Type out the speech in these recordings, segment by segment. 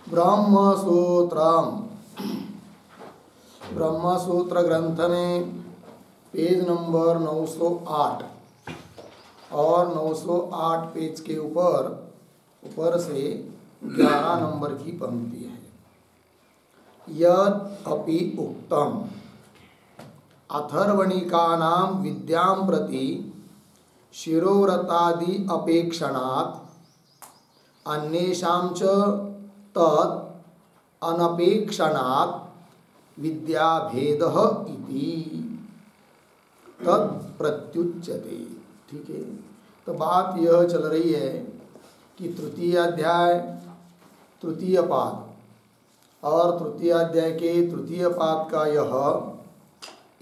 ब्रह्मसूत्रम ब्रह्मसूत्र ग्रंथ में page number 908 और 908 पेज के ऊपर से 11 नंबर की पंक्ति है। यद अपि उक्तम अथर्वणिकानां विद्यां प्रति शिरोव्रतादि अपेक्षणात् अन्येषां च तद् अनपेक्षणात् विद्याभेदः इति तत् प्रत्युच्यते। ठीक है, तो बात यह चल रही है कि तृतीय अध्याय तृतीय पाद और तृतीय अध्याय के तृतीय पाद का यह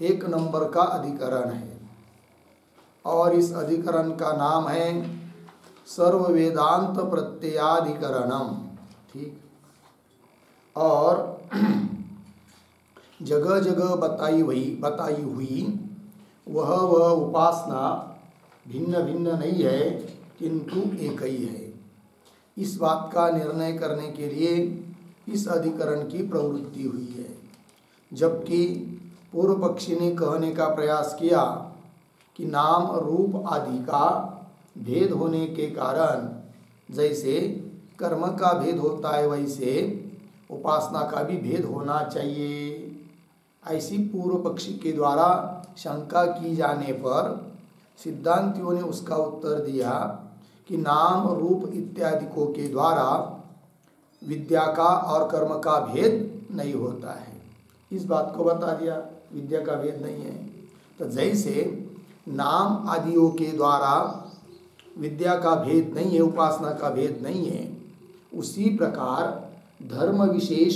1 नंबर का अधिकरण है और इस अधिकरण का नाम है सर्व वेदांत प्रत्ययाधिकरणम। ठीक, और जगह जगह बताई हुई वह उपासना भिन्न भिन्न नहीं है किंतु एक ही है। इस बात का निर्णय करने के लिए इस अधिकरण की प्रवृत्ति हुई है, जबकि पूर्व पक्षी ने कहने का प्रयास किया कि नाम रूप आदि का भेद होने के कारण जैसे कर्म का भेद होता है वैसे उपासना का भी भेद होना चाहिए। ऐसी पूर्व पक्षी के द्वारा शंका की जाने पर सिद्धांतियों ने उसका उत्तर दिया कि नाम रूप इत्यादि को के द्वारा विद्या का और कर्म का भेद नहीं होता है। इस बात को बता दिया, विद्या का भेद नहीं है। तो जैसे नाम आदियों के द्वारा विद्या का भेद नहीं है, उपासना का भेद नहीं है, उसी प्रकार धर्म विशेष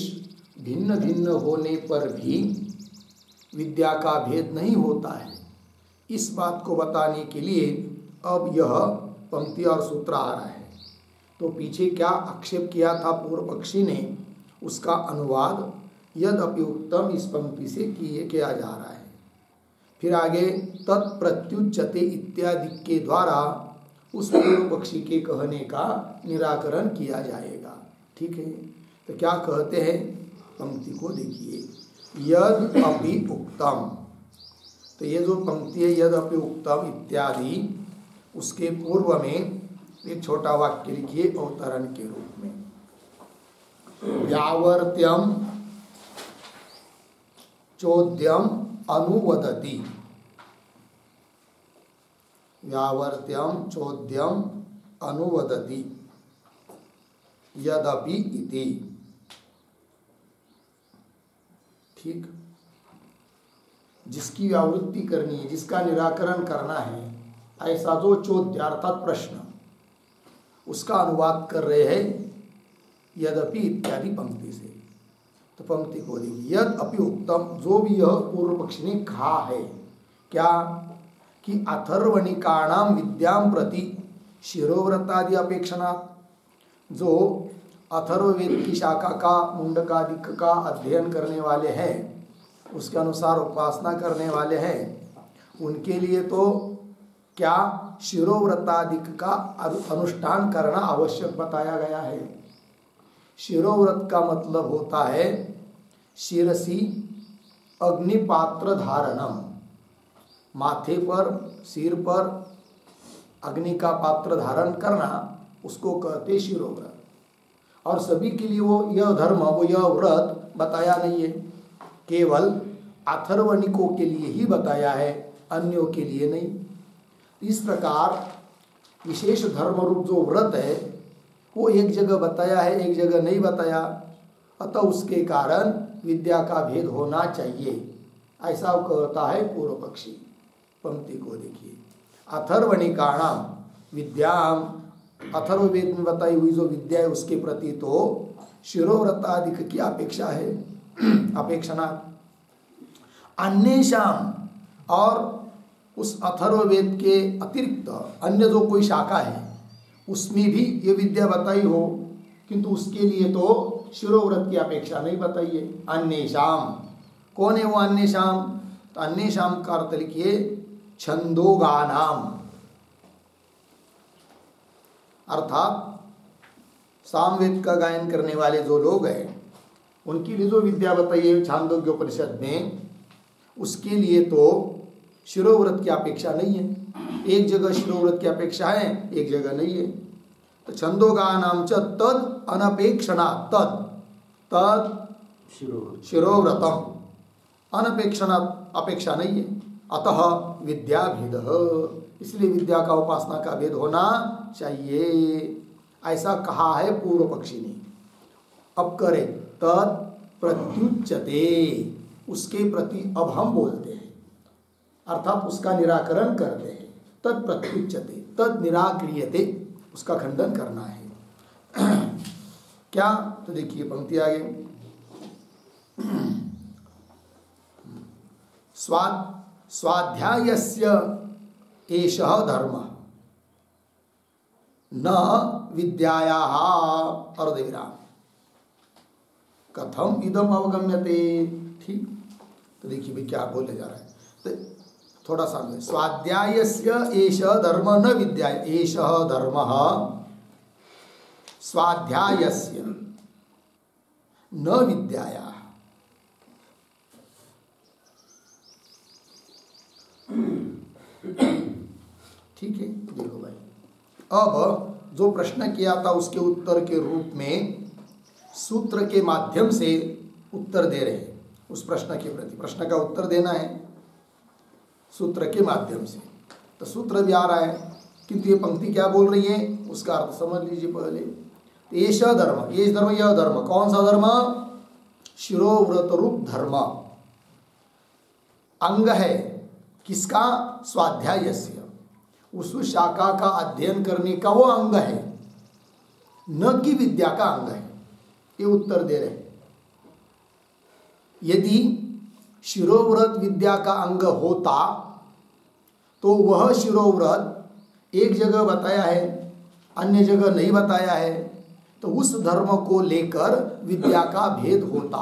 भिन्न भिन्न होने पर भी विद्या का भेद नहीं होता है। इस बात को बताने के लिए अब यह पंक्ति और सूत्र आ रहा है। तो पीछे क्या आक्षेप किया था पूर्व पक्षी ने, उसका अनुवाद यद्यपि उत्तम इस पंक्ति से किया जा रहा है। फिर आगे तत्प्रत्युच्यते इत्यादि के द्वारा उस पूर्व पक्षी के कहने का निराकरण किया जाएगा। ठीक है, तो क्या कहते हैं पंक्ति को देखिए। यद अपि उक्तम, तो ये जो पंक्ति है यद अपि उक्तम इत्यादि, उसके पूर्व में एक छोटा वाक्य लिखिए अवतरण के रूप में। व्यावर्त्यम चोद्यम अनुवदति, व्यावर्त्यम चोद्यम अनुवदति यदपि इति। ठीक, जिसकी व्यावृत्ति करनी है, जिसका निराकरण करना है, ऐसा जो चोद्य अर्थात प्रश्न, उसका अनुवाद कर रहे हैं यद्यपि इत्यादि पंक्ति से। तो पंक्ति को देखिए, यद अपि उत्तम, जो भी यह पूर्व पक्षी ने कहा है क्या कि अथर्वणिकाणाम विद्याम प्रति शिरोव्रतादि अपेक्षणा, जो अथर्ववेद की शाखा का मुंडकादिक का अध्ययन करने वाले हैं, उसके अनुसार उपासना करने वाले हैं, उनके लिए तो क्या शिरोव्रतादिक का अनुष्ठान करना आवश्यक बताया गया है। शिरोव्रत का मतलब होता है शिरसी अग्निपात्र धारणम, माथे पर सिर पर अग्नि का पात्र धारण करना, उसको कहते शिरोव्रत। और सभी के लिए वो यह धर्म, वो यह व्रत बताया नहीं है, केवल अथर्वणिकों के लिए ही बताया है, अन्यों के लिए नहीं। इस प्रकार विशेष धर्म रूप जो व्रत है वो एक जगह बताया है, एक जगह नहीं बताया, अतः उसके कारण विद्या का भेद होना चाहिए, ऐसा कहता है पूर्व पक्षी। पंक्ति को देखिए, अथर्वणिकाणाम विद्याम, अथर्ववेद में बताई हुई जो विद्या है उसके प्रति तो शिरोव्रतादिक की अपेक्षा है, अपेक्षणा। अन्येषाम, और उस अथर्ववेद के अतिरिक्त अन्य जो कोई शाखा है उसमें भी ये विद्या बताई हो, किंतु उसके लिए तो शिरोव्रत की अपेक्षा नहीं बताई है। अन्येषाम, कौन है वो अन्येषाम? तो अन्येषाम का अर्थ लिखिए छंदोगानाम, अर्थात सामवेद का गायन करने वाले जो लोग हैं उनके लिए जो विद्या बताइए छांदोग्य उपनिषद में, उसके लिए तो शिरोव्रत की अपेक्षा नहीं है। एक जगह शिरोव्रत की अपेक्षा है, एक जगह नहीं है। तो छंदोगानाम च तद अनपेक्षणा तद शिरोव्रतम अनपेक्षणा अपेक्षा नहीं है। अतः विद्या भेद, इसलिए विद्या का उपासना का भेद होना चाहिए, ऐसा कहा है पूर्व पक्षी ने। अब करे तद प्रत्युच्यते, उसके प्रति अब हम बोलते हैं, अर्थात उसका निराकरण करते हैं। तद प्रत्युच्यते, तद निराक्रियते, उसका खंडन करना है। क्या? तो देखिए पंक्ति आगे, स्वाध्यायस्य एषः धर्मः न विद्यायाः अर्धविराम कथम इदम अवगम्यते। ठीक, तो देखिए भाई क्या बोले जा रहा है, तो थोड़ा सा में स्वाध्यायस्य एषः धर्म न विद्या, एषः धर्मः स्वाध्यायस्य न विद्यायाः। ठीक है, देखो भाई, अब जो प्रश्न किया था उसके उत्तर के रूप में सूत्र के माध्यम से उत्तर दे रहे हैं। उस प्रश्न के प्रति प्रश्न का उत्तर देना है सूत्र के माध्यम से, तो सूत्र भी आ रहा है, किंतु ये पंक्ति क्या बोल रही है उसका अर्थ समझ लीजिए पहले। एष धर्म, ये धर्म, यह धर्म, कौन सा धर्म? शिरोव्रत रूप धर्म अंग है किसका? स्वाध्यायस्य, उस शाखा का अध्ययन करने का वो अंग है, न कि विद्या का अंग है। ये उत्तर दे रहे। यदि शिरोव्रत विद्या का अंग होता तो वह शिरोव्रत एक जगह बताया है, अन्य जगह नहीं बताया है, तो उस धर्म को लेकर विद्या का भेद होता।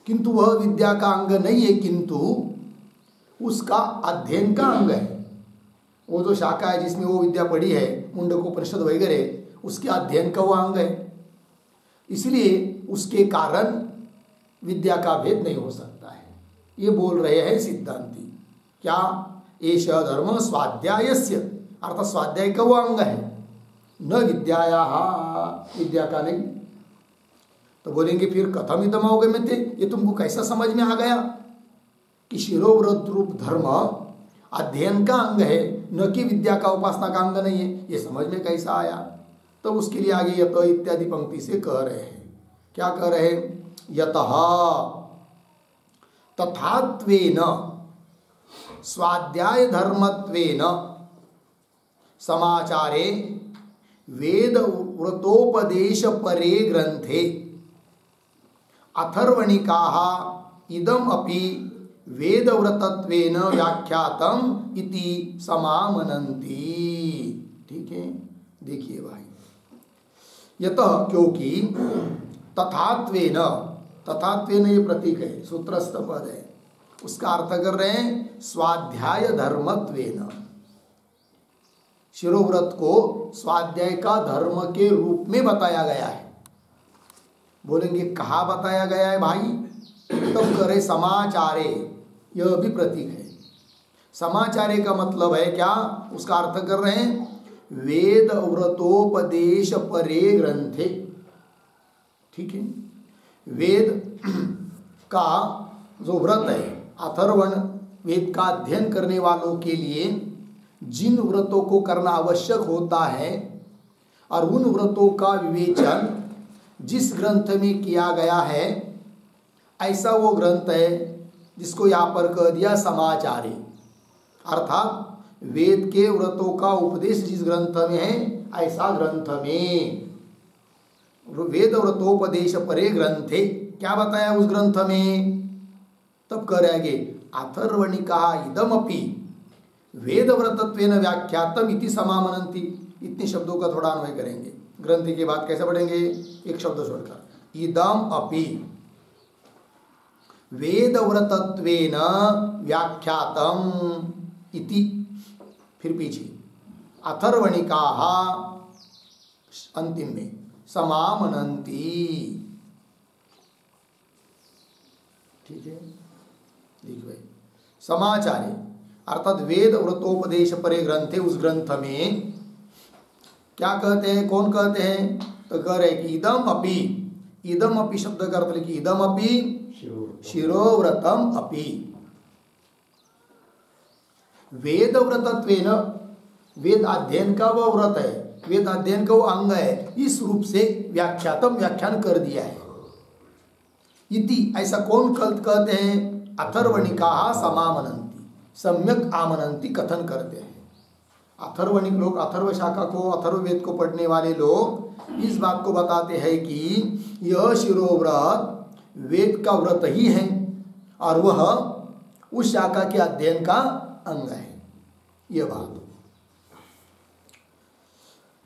किंतु वह विद्या का अंग नहीं है, किंतु उसका अध्ययन का अंग है। वो जो शाखा है जिसमें वो विद्या पढ़ी है, मुंडकोपनिषद वगैरह, उसके अध्ययन का वो अंग है, इसलिए उसके कारण विद्या का भेद नहीं हो सकता है। ये बोल रहे हैं सिद्धांती। क्या? एष धर्म स्वाध्यायस्य, अर्थात स्वाध्याय का वो अंग है, न विद्यायाः, विद्या का नहीं। तो बोलेंगे फिर कथम इदम अवगम्यते, ये तुमको कैसा समझ में आ गया कि शिरोव्रत रूप धर्म अध्ययन का अंग है, न कि विद्या का उपासना का अंग नहीं है? ये समझ में कैसा आया? तो उसके लिए आगे यत इत्यादि पंक्ति से कह रहे हैं। क्या कह रहे हैं? यतः तथात्वेन स्वाध्याय धर्मत्वेन समाचारे वेद व्रतोपदेश परे ग्रंथे अथर्वणिकाः इदम अपि वेद व्रतत्वेन व्याख्यातम इति समामनन्ति। ठीक है, देखिए भाई, यतः क्योंकि तथात्वेन, तथात्वेन ये प्रतीक है, सूत्रस्थ पद है, उसका अर्थ कर रहे हैं स्वाध्याय धर्मत्वेन। शिरोव्रत को स्वाध्याय का धर्म के रूप में बताया गया है। बोलेंगे कहाँ बताया गया है भाई? तब करे समाचारे, यह भी प्रतीक है। समाचारे का मतलब है क्या? उसका अर्थ कर रहे हैं वेद व्रतोपदेश परे ग्रंथे। ठीक है, वेद का जो व्रत है, अथर्वण वेद का अध्ययन करने वालों के लिए जिन व्रतों को करना आवश्यक होता है और उन व्रतों का विवेचन जिस ग्रंथ में किया गया है, ऐसा वो ग्रंथ है जिसको यहाँ पर कह दिया समाचारी, अर्थात वेद के व्रतों का उपदेश जिस ग्रंथ में है, ऐसा ग्रंथ में वेद व्रतोपदेश परे ग्रंथे, क्या बताया उस ग्रंथ में? तब कह रहे आगे अथर्वणिका इदमपि वेद व्रतत्वेन व्याख्यातम इति समामनन्ति। इतने शब्दों का थोड़ा अन्वय करेंगे। ग्रंथ के बाद कैसे पढ़ेंगे? एक शब्द छोड़कर, इदम अपि वेद व्रतत्वेन व्याख्यातम इति, फिर पीछे अथर्वणिकाः अंतिम में समामनंती। ठीक है, देखिए भाई, समाचारे अर्थात वेद व्रतोपदेश परे ग्रंथे, उस ग्रंथ में क्या कहते हैं, कौन कहते हैं, तो कह रहे कि इदम अपि, इदम अपि शब्द का अर्थ लिखिए, इदम अपि शिरोव्रतम अपि, वेद व्रतत्वेन, वेद अध्ययन का वह व्रत है, वेद अध्ययन का वो अंग है, इस रूप से व्याख्यातम व्याख्यान कर दिया है। इति ऐसा कौन कहते हैं, अथर्वणिका समामनंती, सम्यक आमनंती कथन करते हैं। अथर्वणिक लोग, अथर्व शाखा को, अथर्ववेद को पढ़ने वाले लोग इस बात को बताते हैं कि यह शिरोव्रत वेद का व्रत ही है और वह उस शाखा के अध्ययन का अंग है, यह बात।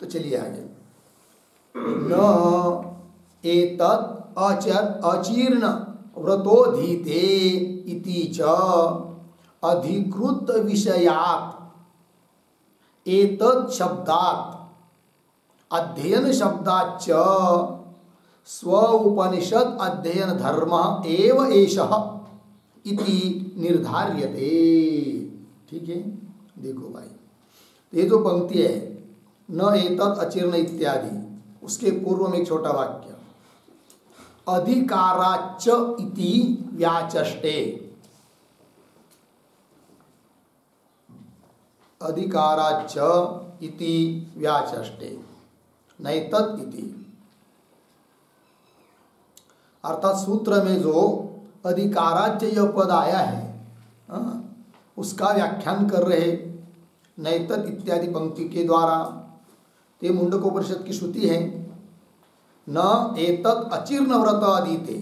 तो चलिए आगे, न एतत् अचीर्ण व्रतोधीते इति च अधिकृत विषयात् एतत् शब्दात् अध्ययन शब्दाच्च स्व उपनिषद अध्ययन धर्म एव एषः इति निर्धार्यते। ठीक है, देखो भाई, ये जो पंक्ति है न एतत् अचीर्ण इत्यादि, उसके पूर्व में एक छोटा वाक्य, अधिकाराच्च इति व्याचष्टे, अधिकाराच्च इति व्याचष्टे नैतत् इति, अर्थात सूत्र में जो अधिकाराच्च यह पद आया है उसका व्याख्यान कर रहे नैतत् इत्यादि पंक्ति के द्वारा। ते मुंडकोपनिषद की श्रुति है, न एतत् अचीर्ण व्रत अधीते,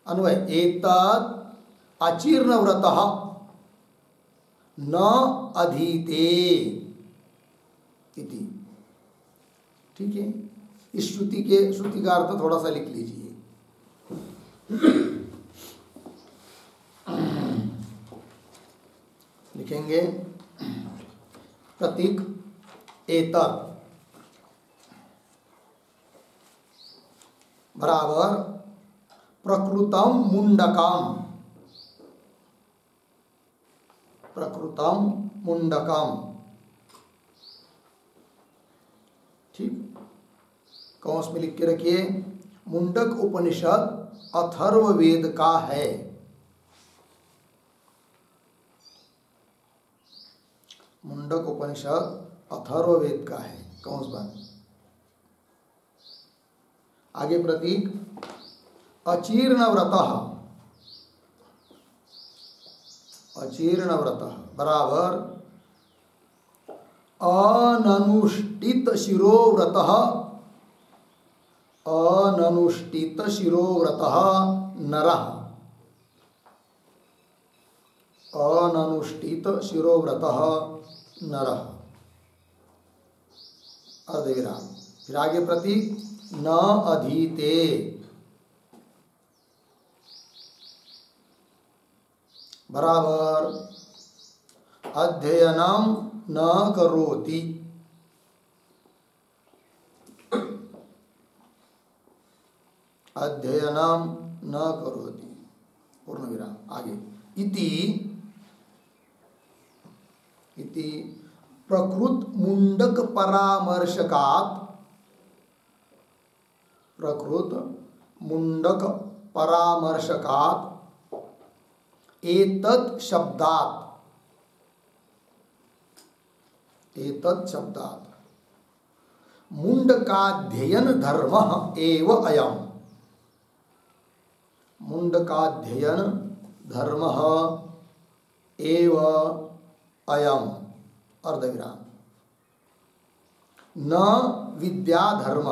अन्वय एतत् अचीर्ण व्रतः न अधीते इति। ठीक है, इस श्रुति का अर्थ थोड़ा सा लिख लीजिए। लिखेंगे प्रतीक एतत् बराबर प्रकृतम मुंडकम, प्रकृतम मुंडकम। ठीक, कौंस में लिख के रखिए, मुंडक उपनिषद अथर्ववेद का है। मुंडक उपनिषद अथर्ववेद का है, कौंस बात। आगे प्रतीक अचीर्ण व्रतः, अचीर्ण व्रतः बराबर अननुष्ठित शिरोव्रतः, अननुष्ठित शिरोव्रतः नरः, अननुष्ठित शिरोव्रतः नरः, अर्धविराम। फिर आगे प्रतीक न अधीते, बराबर अध्ययनम न करोति, अध्ययनम न करोति, पूर्ण विराम। आगे इति, इति प्रकृत मुंडक परामर्शकात्, प्रकृत मुंडक परामर्शकात् एतत् शब्दात्, एतत् शब्दात् मुंडकाध्ययन धर्म एव अयम्, मुंडकाध्ययन धर्म एव अयम्, अर्धविराम। न विद्याधर्म,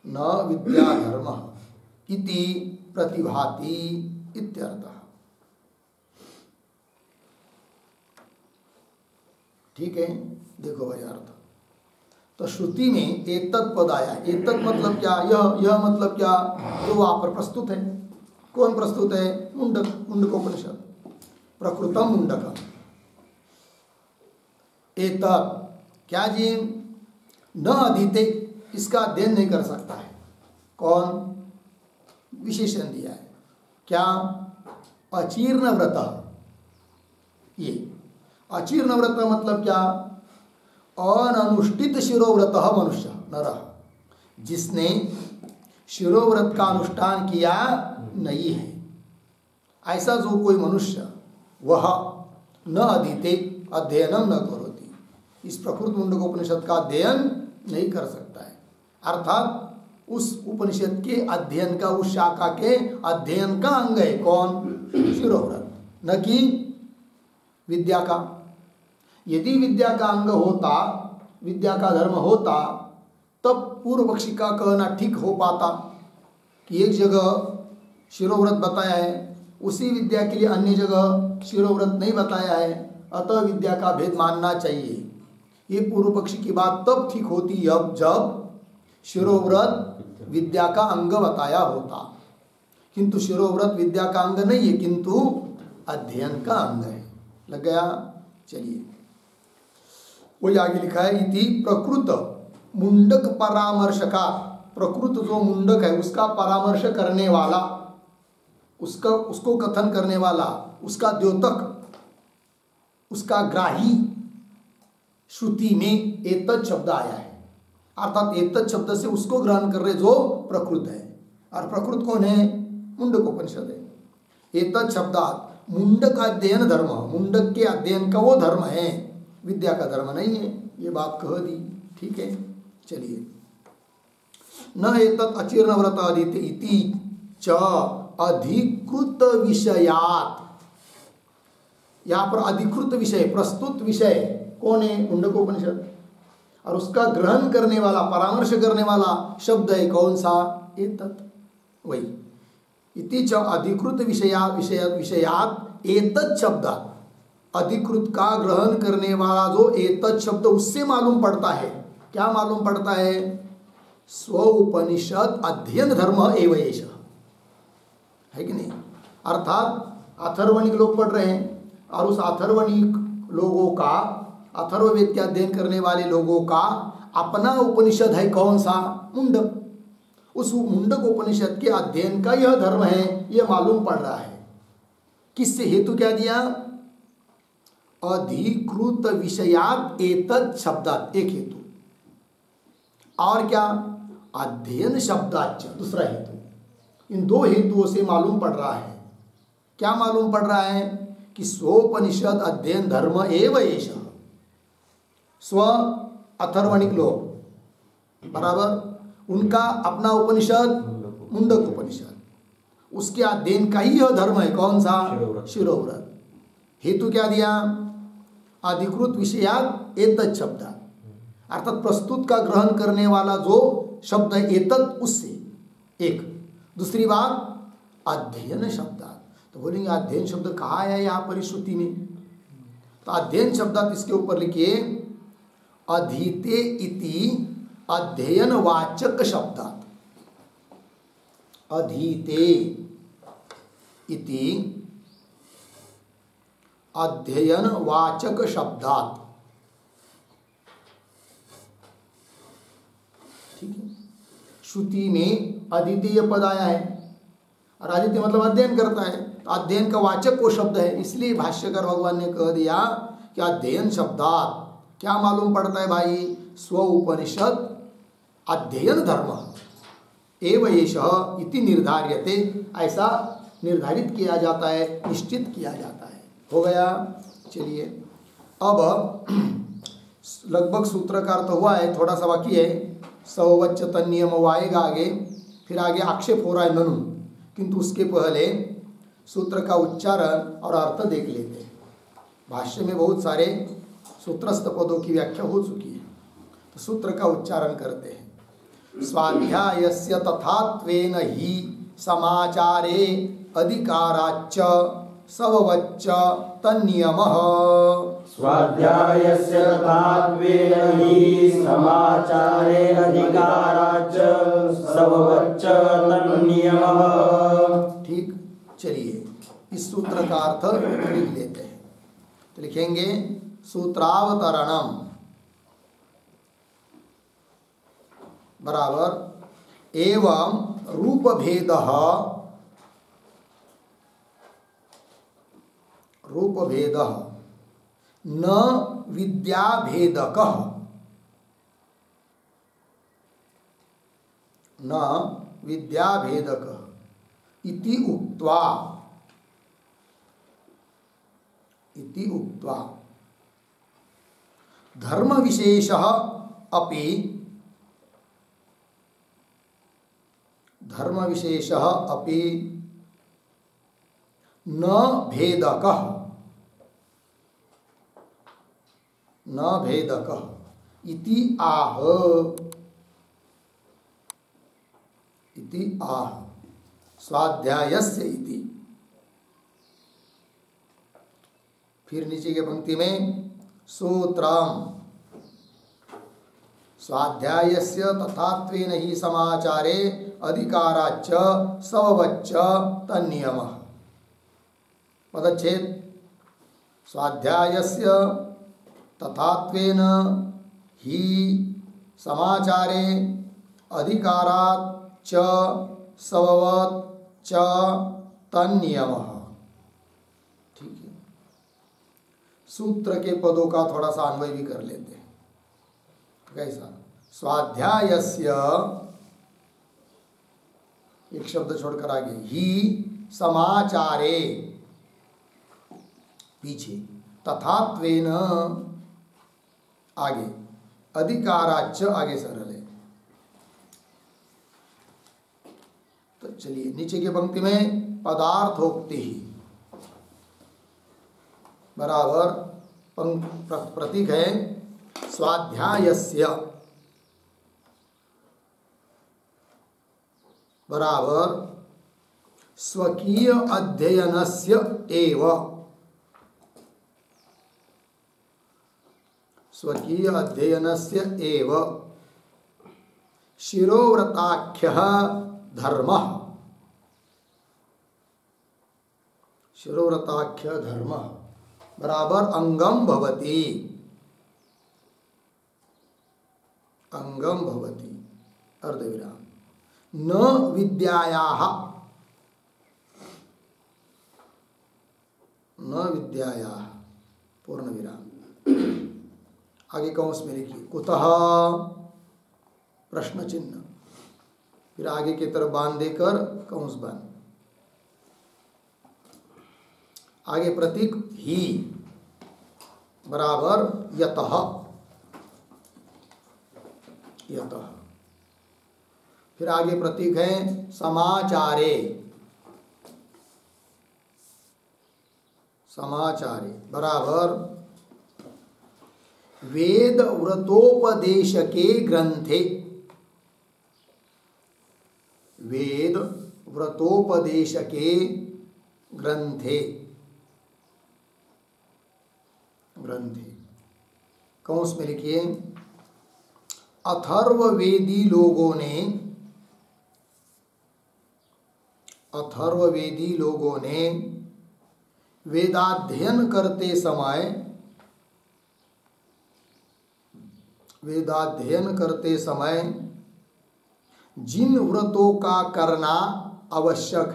न विद्याधर्म इति प्रतिभाति इत्यर्थः। ठीक है, देखो भाई अर्थ। तो श्रुति में एतत् पद आया, एतत् मतलब क्या, यह मतलब क्या, जो वहां पर प्रस्तुत है। कौन प्रस्तुत है, मुंडक, मुंडकोपनिषद, प्रकृतम मुंडक। एतत् क्या जी, न अधीते, इसका अध्ययन नहीं कर सकता है। कौन? विशेषण दिया है क्या? अचीर्ण व्रत। ये अचीर्ण व्रत मतलब क्या? अननुष्ठित शिरोव्रत मनुष्य नरः, जिसने शिरोव्रत का अनुष्ठान किया नहीं है, ऐसा जो कोई मनुष्य, वह न अधीते अध्ययनम न करोति, इस प्रकृत मुंडकोपनिषद का अध्ययन नहीं कर सकता है। अर्थात उस उपनिषद के अध्ययन का, उस शाखा के अध्ययन का अंग है कौन? शिरोव्रत, न कि विद्या का। यदि विद्या का अंग होता, विद्या का धर्म होता, तब पूर्व पक्षी का कहना ठीक हो पाता कि एक जगह शिरोव्रत बताया है, उसी विद्या के लिए अन्य जगह शिरोव्रत नहीं बताया है, अतः विद्या का भेद मानना चाहिए। ये पूर्व पक्षी की बात तब ठीक होती अब जब शिरोव्रत विद्या का अंग बताया होता, किंतु शिरोव्रत विद्या का अंग नहीं है, किंतु अध्ययन का अंग है। लग गया? चलिए, वही आगे लिखा है, इति प्रकृत मुंडक परामर्शका, प्रकृत जो मुंडक है उसका परामर्श करने वाला, उसको कथन करने वाला, उसका द्योतक, उसका ग्राही श्रुति में एतत् शब्द आया है। अर्थात एतत् शब्द से उसको ग्रहण कर रहे जो प्रकृत है, और प्रकृत कौन है? मुंडकोपनिषद है। एतत् शब्दात मुंडक अध्ययन धर्म, मुंडक के अध्ययन का वो धर्म है, विद्या का धर्म नहीं है। ये बात कह दी, ठीक है। चलिए, न एतत् अचीर्ण व्रत अधीते इति च अधिकृत विषयात, यहाँ पर अधिकृत विषय, प्रस्तुत विषय कौन है? मुंडकोपनिषद, और उसका ग्रहण करने वाला, परामर्श करने वाला शब्द है कौन सा? एतत्। वही इति च अधिकृत विषयात एतत् शब्द, अधिकृत का ग्रहण करने वाला जो एतत् शब्द, उससे मालूम पड़ता है। क्या मालूम पड़ता है? स्व उपनिषद अध्ययन धर्म एवं एष, है कि नहीं? अर्थात अथर्वणिक लोग पढ़ रहे हैं, और उस अथर्वणिक लोगों का, अथर्ववेद के अध्ययन करने वाले लोगों का अपना उपनिषद है कौन सा? मुंडक। उस मुंडक उपनिषद के अध्ययन का यह धर्म है, यह मालूम पड़ रहा है। किससे? हेतु क्या दिया? अधिकृत विषयात एतत् शब्दात, एक हेतु, और क्या? अध्ययन शब्दाच, दूसरा हेतु। इन दो हेतुओं से मालूम पड़ रहा है। क्या मालूम पड़ रहा है? कि स्वोपनिषद अध्ययन धर्म एवं एष, स्व अथर्वणिक लोग बराबर, उनका अपना उपनिषद मुंडक उपनिषद, उसके अध्ययन का ही यह धर्म है कौन सा? शिरोव्रत। हेतु क्या दिया? अधिकृत विषयात एतत् शब्द, अर्थात प्रस्तुत का ग्रहण करने वाला जो शब्द है एतत्, उससे एक। दूसरी बात अध्ययन शब्दात, तो बोलेंगे अध्ययन शब्द कहाँ आया यहाँ पर श्रुति में? तो अध्ययन शब्दात इसके ऊपर लिखिए अधीते इति अध्ययन वाचक शब्दात, अधीते इति अध्ययन वाचक शब्दात, ठीक है। श्रुति में अद्वितीय पद आया है, और अद्वितीय मतलब अध्ययन करता है, तो अध्ययन का वाचक वो शब्द है। इसलिए भाष्यकर भगवान ने कह दिया कि अध्ययन शब्दात क्या मालूम पड़ता है भाई? स्व उपनिषद अध्ययन धर्म एवं एष इति निर्धार्यते, ऐसा निर्धारित किया जाता है, निश्चित किया जाता है। हो गया? चलिए, अब लगभग सूत्र का अर्थ हुआ है, थोड़ा सा बाकी है। सवच्च तन्नियम वो आएगा आगे, फिर आगे आक्षेप हो रहा है ननु, किंतु उसके पहले सूत्र का उच्चारण और अर्थ देख लेते हैं। भाष्य में बहुत सारे सूत्रस्थ पदों की व्याख्या हो चुकी है, तो सूत्र का उच्चारण करते हैं। स्वाध्यायस्य तथात्वेन ही समाचारे अधिकाराच्च सवच्च तन्नियमः, स्वाध्यायस्य तथात्वेन हि समाचारे अधिकाराच्च सवच्च तन्नियमः। ठीक, चलिए इस सूत्र का अर्थ लिख लेते हैं। तो लिखेंगे सूत्रावतरणम बराबर एवं रूपभेदः न विद्याभेदकः इति उक्त्वा धर्मविशेषः अपि न भेदकः इति आह स्वाध्यायस्य इति। फिर नीचे के पंक्ति में सूत्रम स्वाध्यायस्य तथात्वेन ही समाचारे अधिकाराच्च सववच्च तन्नियमः। पदच्छेद स्वाध्यायस्य तथात्वेन ही समाचारे अधिकारात् च सववत् च तन्नियमः। ठीक है, सूत्र के पदों का थोड़ा सा अन्वय भी कर लेते हैं। कैसा? स्वाध्यायस्य एक शब्द छोड़कर आगे ही समाचारे पीछे तथात्वेन आगे अधिकाराच्च आगे सरल है। तो चलिए नीचे की पंक्ति में पदार्थोक्ति ही बराबर प्रतीक है स्वाध्यायस्य बराबर स्वकीय अध्ययनस्य एव शिरोव्रताख्यः धर्मः बराबर अंगम भवति अर्धविराम न विद्यायाः पूर्ण विराम। आगे कौंस में लिखिए कुतः प्रश्न चिन्ह, फिर आगे की तरफ बांध देकर कौंस बंद। आगे प्रतीक ही बराबर यतः फिर आगे प्रतीक है समाचारे बराबर वेद व्रतोपदेश के ग्रंथे कौंस में लिखिए अथर्ववेदी लोगों ने वेदाध्ययन करते समय जिन व्रतों का करना आवश्यक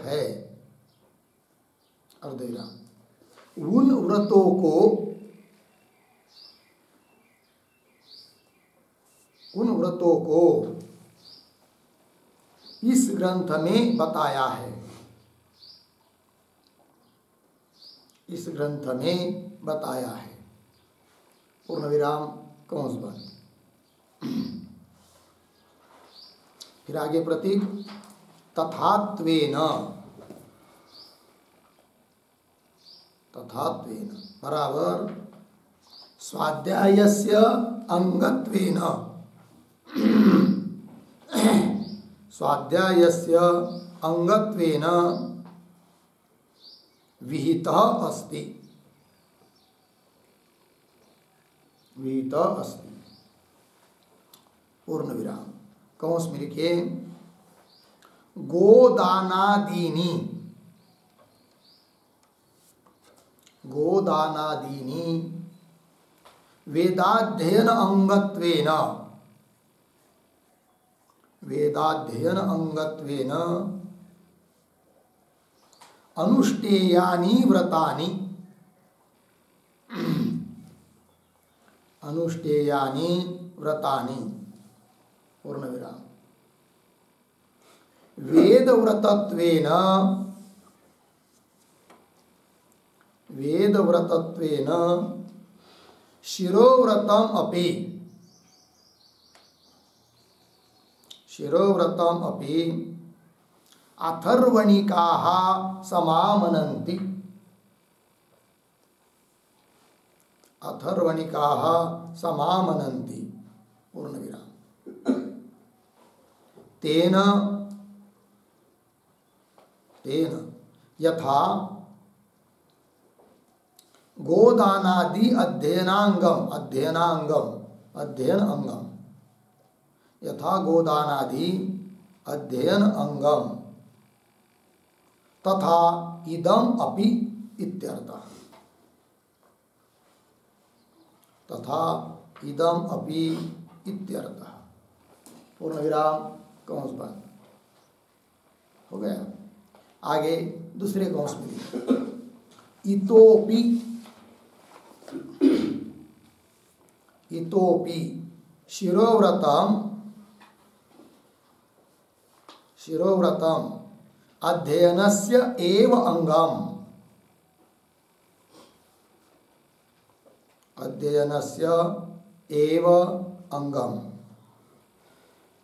है अर्धविराम उन व्रतों को इस ग्रंथ में बताया है। पूर्ण विराम कौंस बंद। फिर आगे प्रतीक तथात्वेन बराबर स्वाध्यायस्य अंगत्वेन विहितः अस्ति पूर्ण विराम कौंस में लिखिए गोदानादीनि वेदाध्ययन अंगत्वेन अनुष्ठेयानि व्रतानि पूर्णविराम वेदव्रतत्वेन शिरोव्रतम अपि अथर्वणिकाः समामनन्ति पूर्णविराम तेन यथा गोदानादि अध्ययन अंगम यथा गोदानादि अध्ययन अंगम तथा इदम अपि इत्यर्थः पूर्ण विराम कंस बंद हो गया। आगे दूसरे कंस में इतोपि शिरोव्रतम अध्ययनस्य एव अंगम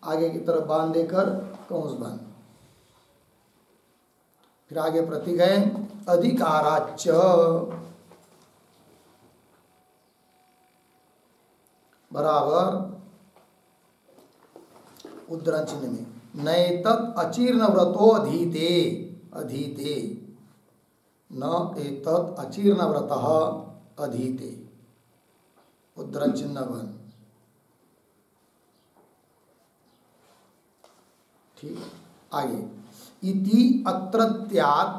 आगे की तरफ बांध देकर कौंस बंद। फिर आगे प्रतीक है अधिकाराच्च बराबर उद्धरण चिन्ह में नैतत् अचीर्ण व्रतो अधीते न एतत् अचीर्ण व्रतः अधीते उद्धरण चिन्ह बन। ठीक आगे इति अत्रत्यात्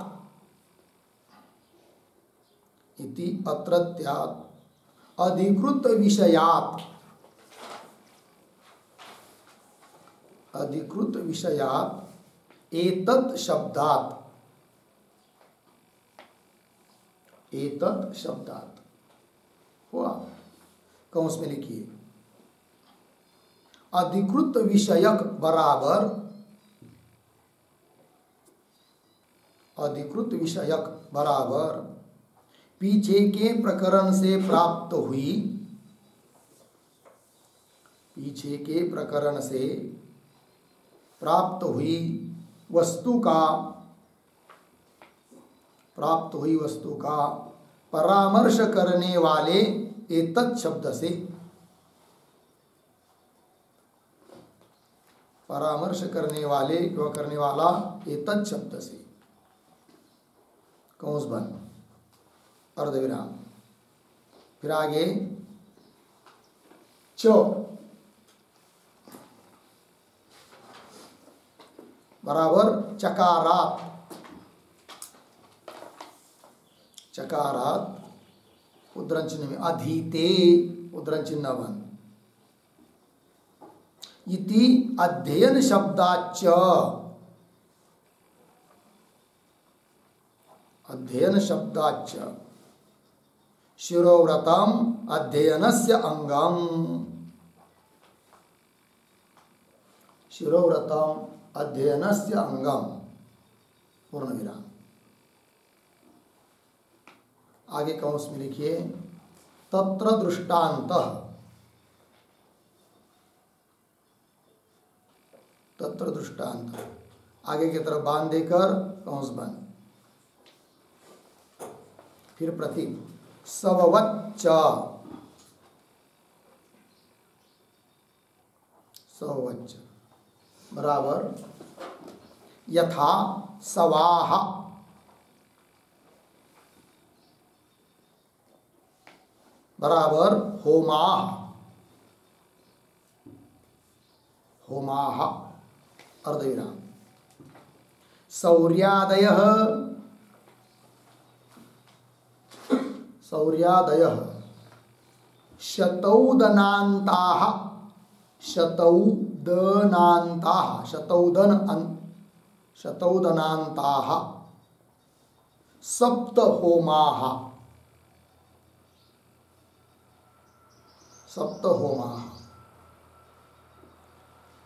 अधिकृत विषयात् एतत् शब्दात् हुआ। कौंस में लिखिए अधिकृत विषयक बराबर पीछे के प्रकरण से प्राप्त हुई वस्तु का परामर्श करने वाले एतत् शब्द से करने वाला एतत् शब्द से कौंस बंद अर्धविराम। फिर आगे च बराबर चकारात उद्धरण चिन्ह में अधीते उद्धरण चिन्ह बंद इति अध्ययन शब्दाच्च शिरोव्रतम अध्ययनस्य अंगम पूर्ण विराम। आगे कंस में लिखिए तत्र दृष्टांत आगे की तरफ बांध देकर कंस बंद। फिर प्रतीक सववच्च बराबर यथा सवाह बराबर होमाह अर्धविराम। सौर्यादयः शतौदनान्ताः शतौदनान्ताः सप्तहोमाः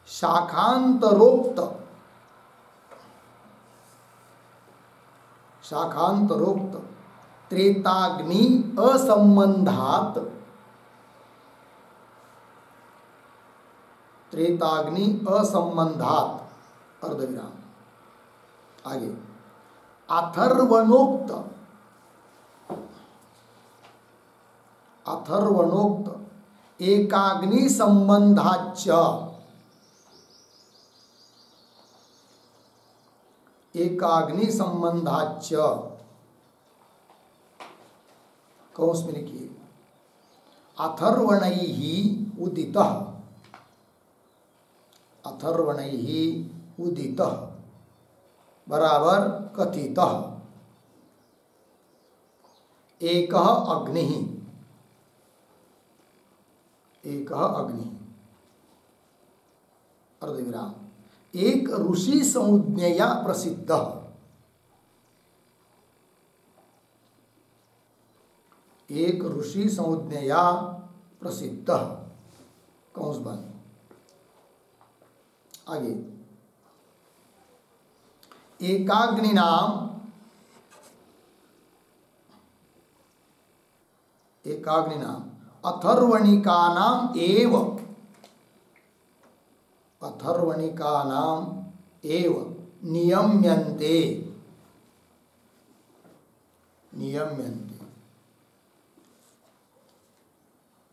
शाखांतरोक्त त्रेताग्नि असंबंधात अर्धविराम आगे अथर्वणोक्त एकाग्नि संबंधाच्च कौंस में लिखिए अथर्वणैः उदितः बराबर कथितः एकः अग्निः अर्धविराम एक ऋषि संज्ञया प्रसिद्धः कौंस बंद आगे एकाग्निनाम अथर्वणिकानाम एव नियम्यन्ते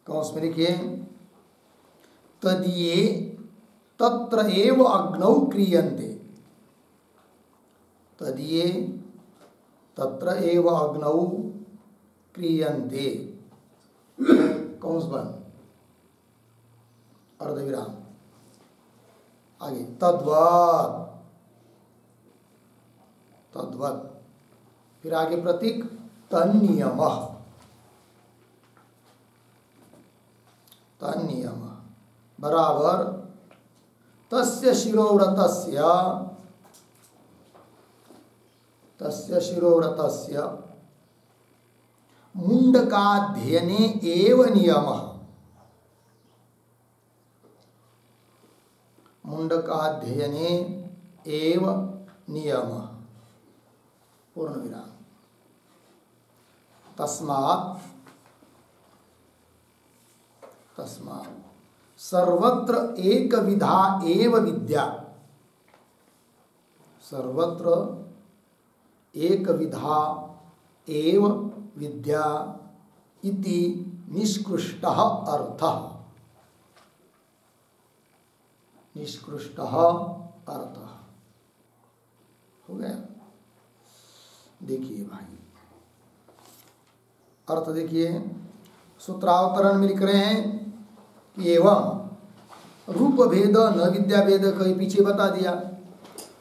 कौंस में लिखिए तदीये तत्र एव अग्नौ क्रियन्ते कौंस बंद अर्धविराम आगे तद्वत् फिर आगे प्रतीक तन्नियमः बराबर तस्य शिरोव्रतस्य मुंडकाध्ययने एव नियमः पूर्ण विराम तस्मात् सर्वत्र एक विधा एव विद्या इति निष्कृष्टः अर्थः हो गया। देखिए भाई अर्थ देखिए सूत्रावतरण में लिख रहे हैं कि एवं रूप भेद न विद्या भेद कहीं पीछे बता दिया।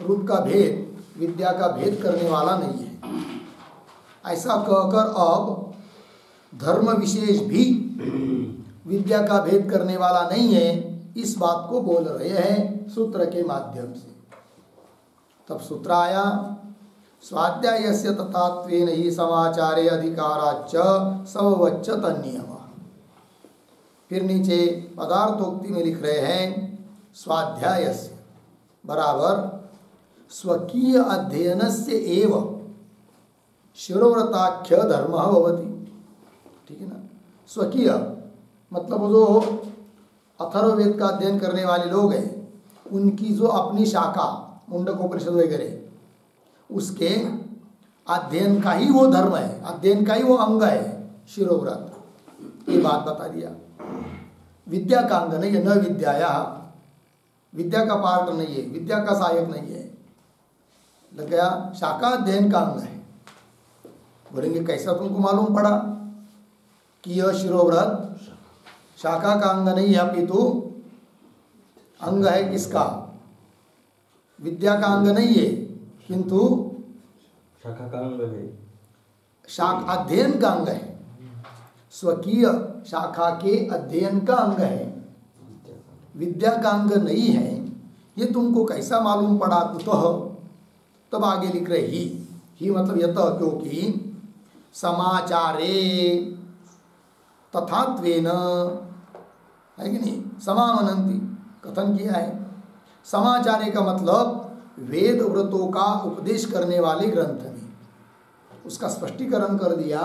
रूप का भेद विद्या का भेद करने वाला नहीं है। ऐसा कहकर अब धर्म विशेष भी विद्या का भेद करने वाला नहीं है, इस बात को बोल रहे हैं सूत्र के माध्यम से। तब सूत्र आया स्वाध्यायस्य तथात्वेन ही समाचारे अधिकाराच्च समवच्च तन्नियमः। फिर नीचे पदार्थोक्ति में लिख रहे हैं स्वाध्यायस्य बराबर स्वकीय अध्ययनस्य एव शिरोव्रताख्य धर्म भवति। ठीक है ना। स्वकीय मतलब जो अथर्ववेद का अध्ययन करने वाले लोग हैं उनकी जो अपनी शाखा मुंडकोपनिषद वगैरह उसके अध्ययन का ही वो धर्म है, अध्ययन का ही वो अंग है शिरोव्रत। ये बात बता दिया। विद्या का अंग नहीं है, न विद्याया, विद्या का पार्ट नहीं है, विद्या का सहायक नहीं है। लग गया शाखा अध्ययन का अंग है। बोलेंगे कैसा तुमको मालूम पड़ा कि यह शिरोव्रत शाखा का अंग नहीं है अपितु अंग है किसका? विद्या का अंग नहीं है किंतु शाखा का अंग है, शाखा अध्ययन का अंग है, स्वकीय शाखा के अध्ययन का अंग है, विद्या का अंग नहीं है। ये तुमको कैसा मालूम पड़ा? कुतः, तब आगे लिख रहे ही मतलब यतः, क्योंकि समाचारे तथात्वेन, है कि नहीं, समामनंती कथन किया है। समाचारे का मतलब वेद व्रतों का उपदेश करने वाले ग्रंथ में, उसका स्पष्टीकरण कर दिया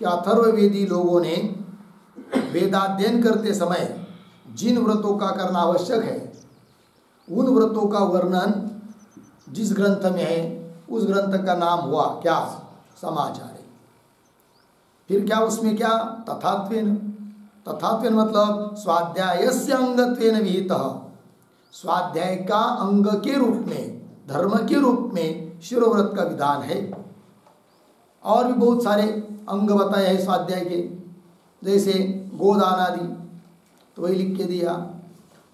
कि अथर्ववेदी लोगों ने वेदाध्ययन करते समय जिन व्रतों का करना आवश्यक है, उन व्रतों का वर्णन जिस ग्रंथ में है उस ग्रंथ का नाम हुआ क्या? समाचार है। फिर क्या उसमें क्या? तथात्वेन। तथात्वेन मतलब स्वाध्यायस्य अंगत्वेन विहितः, स्वाध्याय का अंग के रूप में, धर्म के रूप में शिरोव्रत का विधान है। और भी बहुत सारे अंग बताए हैं स्वाध्याय के, जैसे गोदान आदि, तो वही लिख के दिया,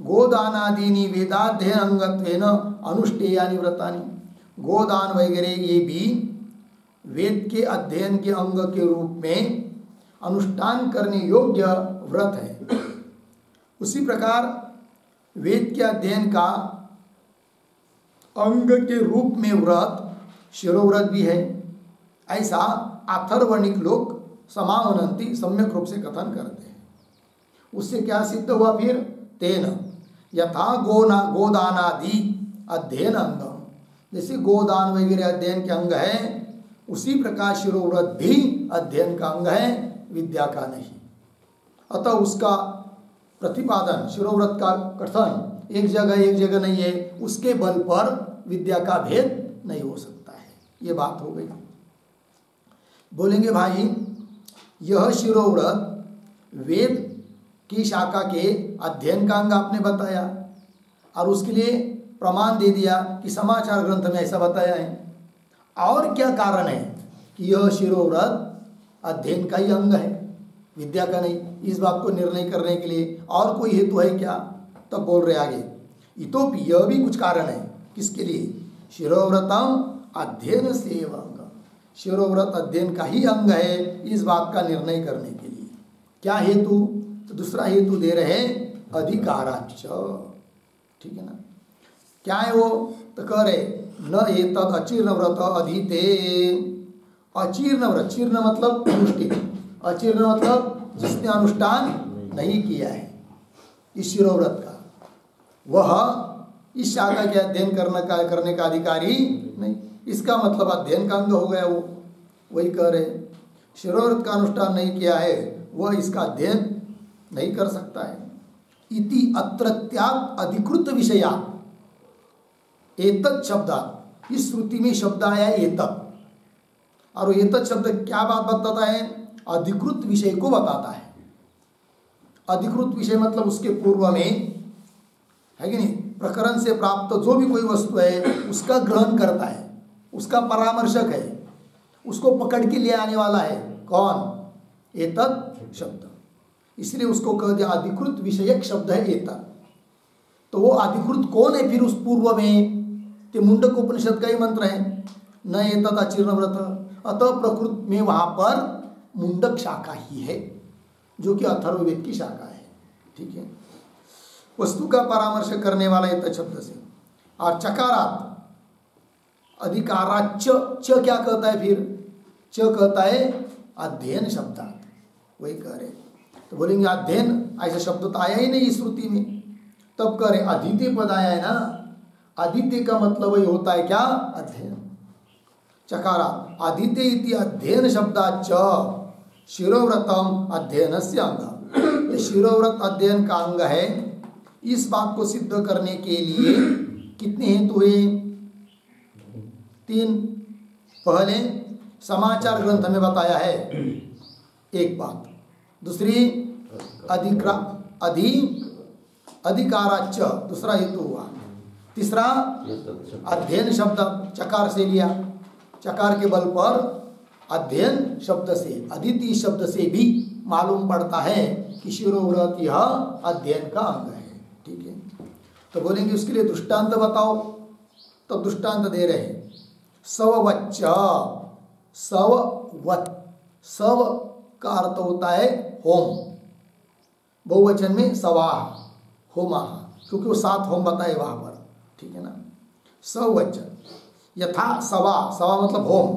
गोदानादीनि वेदाध्ययन अंगत्वेन अनुष्ठेयानि व्रतानि। गोदान वगैरह ये भी वेद के अध्ययन के अंग के रूप में अनुष्ठान करने योग्य व्रत है। उसी प्रकार वेद के अध्ययन का अंग के रूप में व्रत शिरोव्रत भी है। ऐसा अथर्वणिक लोग समावनंती सम्यक रूप से कथन करते हैं। उससे क्या सिद्ध हुआ? फिर तेन यथा गोदानादि अध्ययन अंगम, जैसे गोदान वगैरह अध्ययन के अंग है, उसी प्रकार शिरोव्रत भी अध्ययन का अंग है, विद्या का नहीं। अतः उसका प्रतिपादन, शिरोव्रत का कथन एक जगह नहीं है, उसके बल पर विद्या का भेद नहीं हो सकता है। ये बात हो गई। बोलेंगे भाई, यह शिरोव्रत वेद की शाखा के अध्ययन का अंग आपने बताया और उसके लिए प्रमाण दे दिया कि समाचार ग्रंथ में ऐसा बताया है। और क्या कारण है कि यह शिरोव्रत अध्ययन का ही अंग है, विद्या का नहीं? इस बात को निर्णय करने के लिए और कोई हेतु है क्या? तब बोल रहे आगे, इतोपि यह भी कुछ कारण है। किसके लिए? शिरोव्रतम अध्ययन से अंग, शिरोव्रत अध्ययन का ही अंग है, इस बात का निर्णय करने के लिए। क्या हेतु? तो दूसरा हेतु दे रहे अधिकाराच, ठीक है ना? क्या है वो? तो कह रहे न एतद अचीर्ण व्रत अधीते। अचीर्ण व्रत, चीर्ण मतलब अनुष्ठित, अचीर्ण मतलब जिसने अनुष्ठान नहीं किया है इस शिरोव्रत का, वह इस शाखा के अध्ययन करने का अधिकारी नहीं। इसका मतलब अध्ययन का अंग हो गया वो। वही कह रहे शिरोव्रत का अनुष्ठान नहीं किया है, वह इसका अध्ययन नहीं कर सकता है। इति अत्रत्यात् अधिकृत विषयात्, एतत् शब्दात्, इस श्रुति में शब्द आया है एतत्, और एतत् शब्द क्या बात बताता है? अधिकृत विषय को बताता है। अधिकृत विषय मतलब उसके पूर्व में, है कि नहीं, प्रकरण से प्राप्त जो भी कोई वस्तु है उसका ग्रहण करता है, उसका परामर्शक है, उसको पकड़ के ले आने वाला है। कौन? एतत् शब्द। इसलिए उसको कह दिया अधिकृत विषयक शब्द है एतत्। तो वो अधिकृत कौन है फिर उस पूर्व में? तो मुंडक उपनिषद का ही मंत्र है, न एतत् अचीर्ण व्रत। अतः प्रकृत में वहाँ पर मुंडक शाखा ही है, जो कि अथर्ववेद की शाखा है। ठीक है, वस्तु का परामर्श करने वाला एतत् शब्द से। और चकारात अधिकाराच, च क्या कहता है फिर? च कहता है अध्ययन शब्दात। वही कह रहे, तो बोलेंगे अध्ययन ऐसा शब्द तो आया ही नहीं इस श्रुति में। तब कह रहे अधीते पद आया है ना, अधीते का मतलब वही होता है क्या? अध्ययन। चकारा अधीते इति अध्ययन शब्दाच शिरोव्रतम अध्ययनस्य अंग। शिरोव्रत अध्ययन का अंग है। इस बात को सिद्ध करने के लिए कितने हेतु हुए? 3। पहले समाचार ग्रंथ में बताया है एक बात, दूसरी अधिकाराच दूसरा हेतु हुआ, तीसरा अध्ययन शब्द चकार से लिया, चकार के बल पर अध्ययन शब्द से, अदिति शब्द से भी मालूम पड़ता है कि शिरोव्रत यह अध्ययन का अंग है। ठीक है, तो बोलेंगे उसके लिए दृष्टांत बताओ। तो दृष्टांत दे रहे हैं। सववच्च, सववत्, सव का अर्थ होता है होम, बहुवचन में सवाह, होमा, क्योंकि वो 7 होम बताए वहां पर, ठीक है ना। सववच्च यथा सवा, सवा मतलब होम,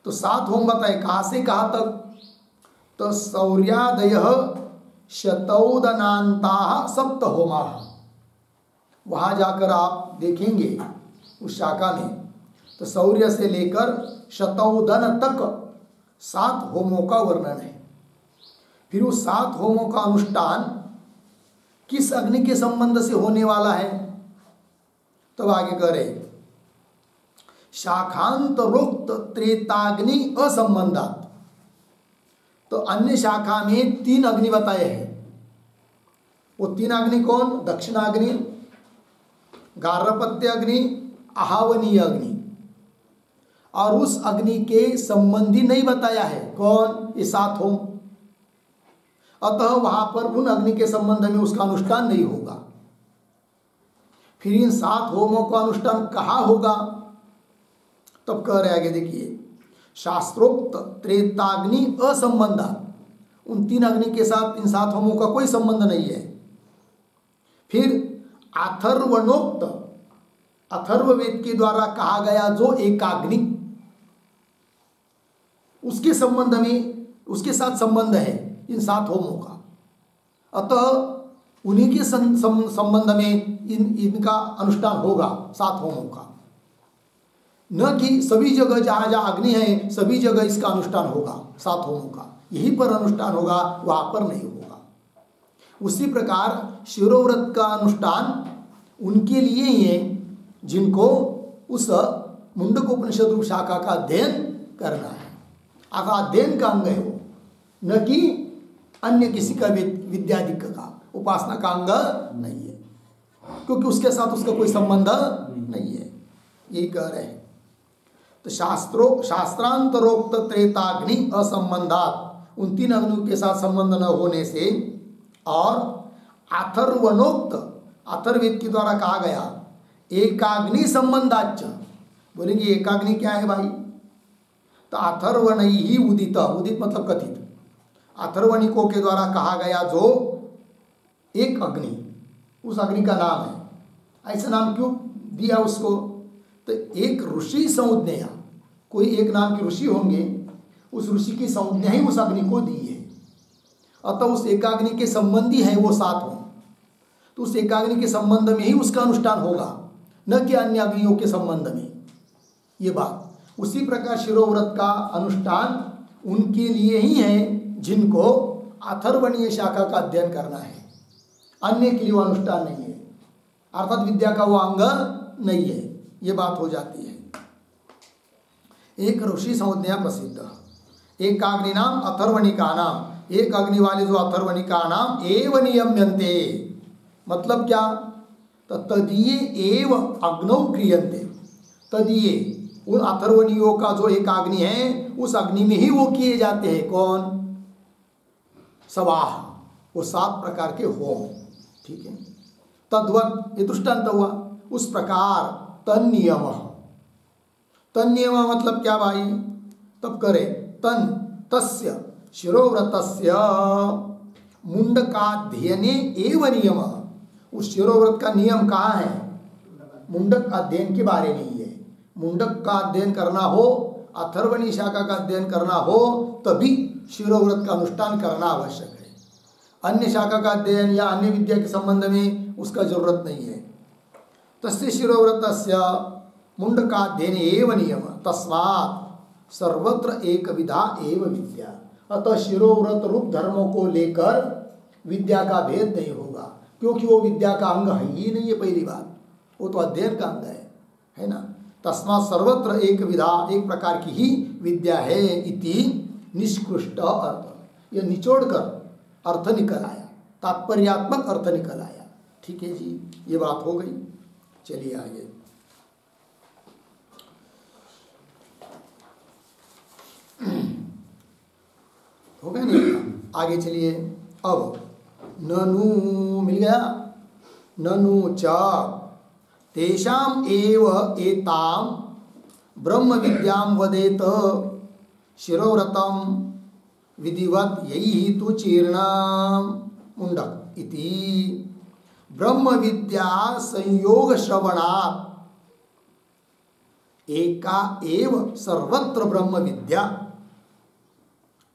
तो 7 होम बताए। कहाँ से कहाँ तक? तो सौर्यादय शतौदनांता सप्त होमा, वहां जाकर आप देखेंगे उस शाखा में, तो सौर्य से लेकर शतौदन तक 7 होमों का वर्णन है। फिर उस 7 होमों का अनुष्ठान किस अग्नि के संबंध से होने वाला है? तब आगे कह रहे शाखांतरोक्त त्रेताग्नि असंबंधात। तो अन्य शाखा में 3 अग्नि बताए हैं। वो 3 अग्नि कौन? दक्षिणाग्नि, गार्हपत्य अग्नि, आहावनीय अग्नि। और उस अग्नि के संबंधी नहीं बताया है, कौन? ये 7 होम। अतः वहां पर उन अग्नि के संबंध में उसका अनुष्ठान नहीं होगा। फिर इन 7 होमों का अनुष्ठान कहाँ होगा? तब कह रहे आगे देखिए, शास्त्रोक्त त्रेताग्नि असंबंधा, उन 3 अग्नि के साथ इन 7 होमों का कोई संबंध नहीं है। फिर अथर्वणोक्त, अथर्ववेद के द्वारा कहा गया जो एकाग्नि, उसके संबंध में, उसके साथ संबंध है इन 7 होमों का। अतः उन्हीं के संबंध में इनका अनुष्ठान होगा 7 होमों का, न कि सभी जगह जहाँ जहाँ अग्नि है सभी जगह इसका अनुष्ठान होगा 7 होमों का, यहीं पर अनुष्ठान होगा, वहाँ पर नहीं होगा। उसी प्रकार शिरोव्रत का अनुष्ठान उनके लिए ही है जिनको उस मुंडकोपनिषद रूप शाखा का अध्ययन करना है, अथवा अध्ययन का अंग है वो, न कि अन्य किसी का विद्याधिक का, उपासना का अंग नहीं है, क्योंकि उसके साथ उसका कोई संबंध नहीं है। यही कह रहे हैं। तो शास्त्रांतरोक्त त्रेताग्नि असंबंधात, उन 3 अग्नियों के साथ संबंध न होने से, और अथर्वणोक्त, अथर्ववेद के द्वारा कहा गया एकाग्नि संबंधाच, बोलेंगे एकाग्नि क्या है भाई? तो अथर्वण ही उदित, उदित मतलब कथित, अथर्वणिकों के द्वारा कहा गया जो एक अग्नि, उस अग्नि का नाम है। ऐसा नाम क्यों दिया उसको? तो एक ऋषि संज्ञा, कोई एक नाम के ऋषि होंगे, उस ऋषि की संज्ञा ही उस अग्नि को दी है। अतः उस एकाग्नि के संबंधी है वो 7 होम, तो उस एकाग्नि के संबंध में ही उसका अनुष्ठान होगा, न कि अन्य अग्नियों के संबंध में। ये बात उसी प्रकार शिरोव्रत का अनुष्ठान उनके लिए ही है जिनको अथर्वणीय शाखा का अध्ययन करना है, अन्य के लिए वो अनुष्ठान नहीं है, अर्थात विद्या का वो अंग नहीं है। ये बात हो जाती है। एक ऋषि संज्ञा प्रसिद्ध, एकाग्नि नाम अथर्वणिका नाम, एक अग्नि वाले जो अथर्वणिका नाम एव नियम्यन्ते, मतलब क्या? तो तदीय एव अग्नौ क्रियन्ते, तदीय उन अथर्वणियों का जो एक अग्नि है उस अग्नि में ही वो किए जाते हैं। कौन? सवाह, वो 7 प्रकार के होम, ठीक है। तद्वत, ये दृष्टांत हुआ। उस प्रकार तन्नियम, तन्नियम मतलब क्या भाई? तब करे तन तस्य शिरोव्रतस्य मुंडकाध्ययने एव नियम, उस शिरोव्रत का नियम कहाँ है? मुंडक अध्ययन के बारे में ही है। मुंडक का अध्ययन करना हो, अथर्वणी शाखा का अध्ययन करना हो, तभी शिरोव्रत का अनुष्ठान करना आवश्यक है। अन्य शाखा का अध्ययन या अन्य विद्या के संबंध में उसका जरूरत नहीं है। तस्य शिरोव्रतस्य मुंडकाध्ययन एव नियम, तस्मात् सर्वत्र एक विधा एव विद्या। अतः शिरोव्रत रूप धर्मों को लेकर विद्या का भेद नहीं होगा, क्योंकि वो विद्या का अंग है ही नहीं है। पहली बात, वो तो अध्ययन का अंग है ना। तस्मात् सर्वत्र एक विधा, एक प्रकार की ही विद्या है इति निष्कृष्ट अर्थ, यह निचोड़कर अर्थ निकल आया, तात्पर्यात्मक अर्थ निकल आया। ठीक है जी, ये बात हो गई। चलिए आगे। हो गया नहीं? आगे चलिए। अब ननु मिल गया, ननु च तेषाम एव एताम ब्रह्म विद्याम वदेत शिरोव्रतम विधिवत यही तु चीर्णाम मुंडक इति ब्रह्म विद्या संयोग श्रवणात् एका एव सर्वत्र ब्रह्म विद्या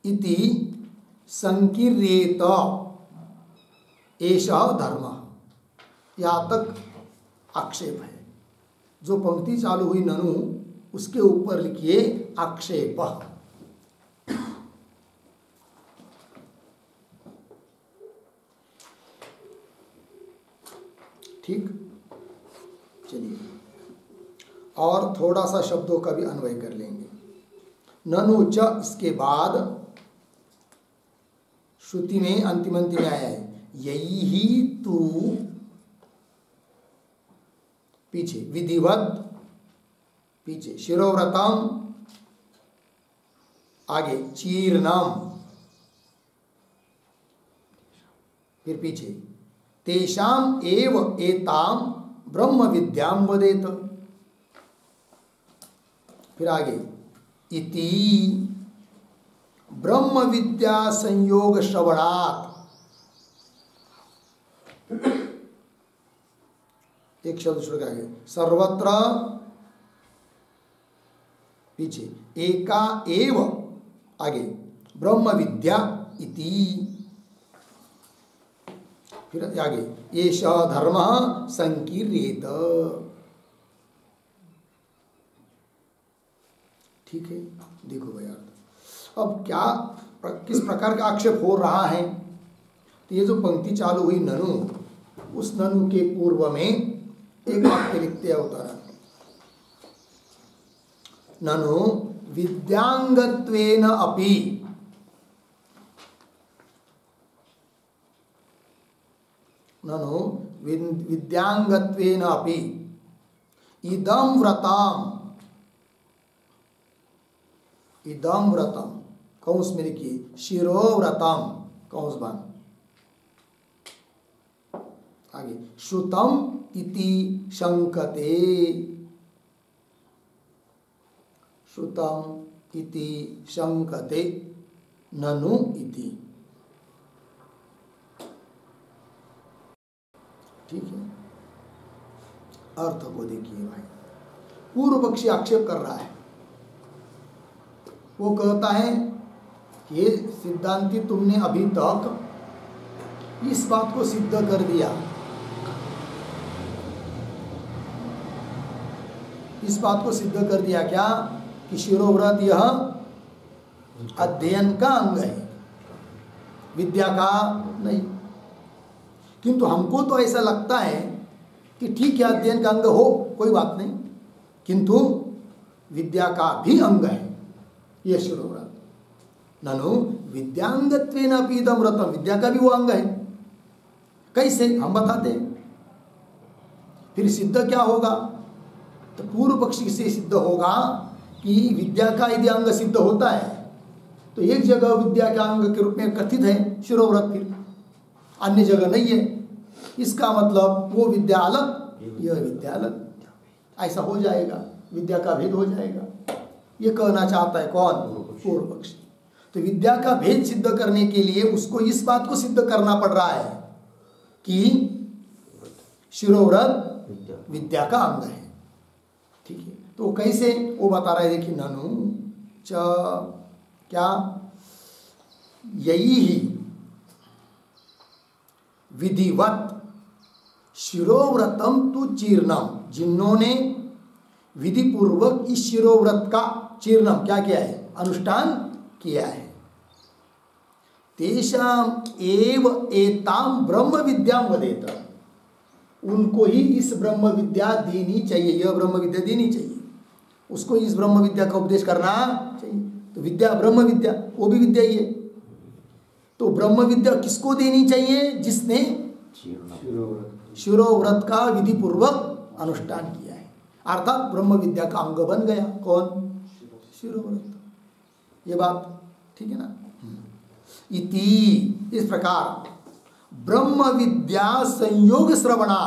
इति संकीर्येत एषः धर्म। यहाँ तक आक्षेप है। जो पंक्ति चालू हुई ननु उसके ऊपर लिखिए आक्षेप। ठीक, चलिए और थोड़ा सा शब्दों का भी अन्वय कर लेंगे। ननु च इसके बाद श्रुति में अंतिम में आया है यही ही तू, पीछे विधिवत, पीछे शिरोव्रतम, आगे चीर्णम, फिर पीछे तेषाम एव एताम ब्रह्म विद्याम वदेत, फिर आगे इति ब्रह्म विद्या संयोग श्रवणात्, एक शब्द शुरू करेंगे सर्वत्र, पीछे एका एव, आगे ब्रह्म विद्या इति, फिर आगे एष धर्म संकीर्येत। ठीक है, देखो भाई अब क्या किस प्रकार का आक्षेप हो रहा है। तो ये जो पंक्ति चालू हुई ननु, उस ननु के पूर्व में एक वाक्य लिखते हैं उतारा, ननु विद्यांगत्वेन अपि, ननु विद्यांगत्वेन अपि इदं व्रतम, इदं व्रतम कौंस में लिखिए शिरोव्रतम कौंस बंद, आगे श्रुतम इति शंकते, श्रुतम इति शंकते ननु इति। ठीक है, अर्थ को देखिए भाई। पूर्व पक्षी आक्षेप कर रहा है, वो कहता है कि ये सिद्धांती तुमने अभी तक इस बात को सिद्ध कर दिया, इस बात को सिद्ध कर दिया क्या कि शिरोव्रत यह अध्ययन का अंग है, विद्या का नहीं। किंतु हमको तो ऐसा लगता है कि ठीक है अध्ययन का अंग हो, कोई बात नहीं, किंतु विद्या का भी अंग है यह शिरोव्रत। ननु विद्यांगत्वेन अपि इदं व्रतम, विद्या का भी वो अंग है। कैसे, हम बताते हैं। फिर सिद्ध क्या होगा, तो पूर्व पक्षी से सिद्ध होगा कि विद्या का यदि अंग सिद्ध होता है तो एक जगह विद्या के अंग के रूप में कथित है शिरोव्रत, फिर अन्य जगह नहीं है। इसका मतलब वो विद्या अलग, यह विद्या अलग, ऐसा हो जाएगा, विद्या का भेद हो जाएगा। ये कहना चाहता है कौन, पूर्व पक्षी। तो विद्या का भेद सिद्ध करने के लिए उसको इस बात को सिद्ध करना पड़ रहा है कि शिरोव्रत विद्या का अंग है। ठीक है, तो कैसे वो बता रहा है, देखिए ननु च क्या यही ही विधिवत शिरोव्रतम तु चीर्णम, जिन्होंने विधि पूर्वक इस शिरोव्रत का चीर्णम क्या किया है, अनुष्ठान किया है, तेषाम एव एताम ब्रह्म विद्याम वदेत, उनको ही इस ब्रह्म विद्या देनी चाहिए, यह ब्रह्म विद्या देनी चाहिए, उसको इस ब्रह्म विद्या का उपदेश करना चाहिए। तो विद्या ब्रह्म विद्या, वो भी विद्या ही है। तो ब्रह्म विद्या किसको देनी चाहिए, जिसने शिरोव्रत का विधि पूर्वक अनुष्ठान किया है, अर्थात ब्रह्म विद्या का अंग बन गया कौन, शिरोव्रत। ये बात ठीक है ना। इति, इस प्रकार ब्रह्म विद्या संयोग श्रवणा,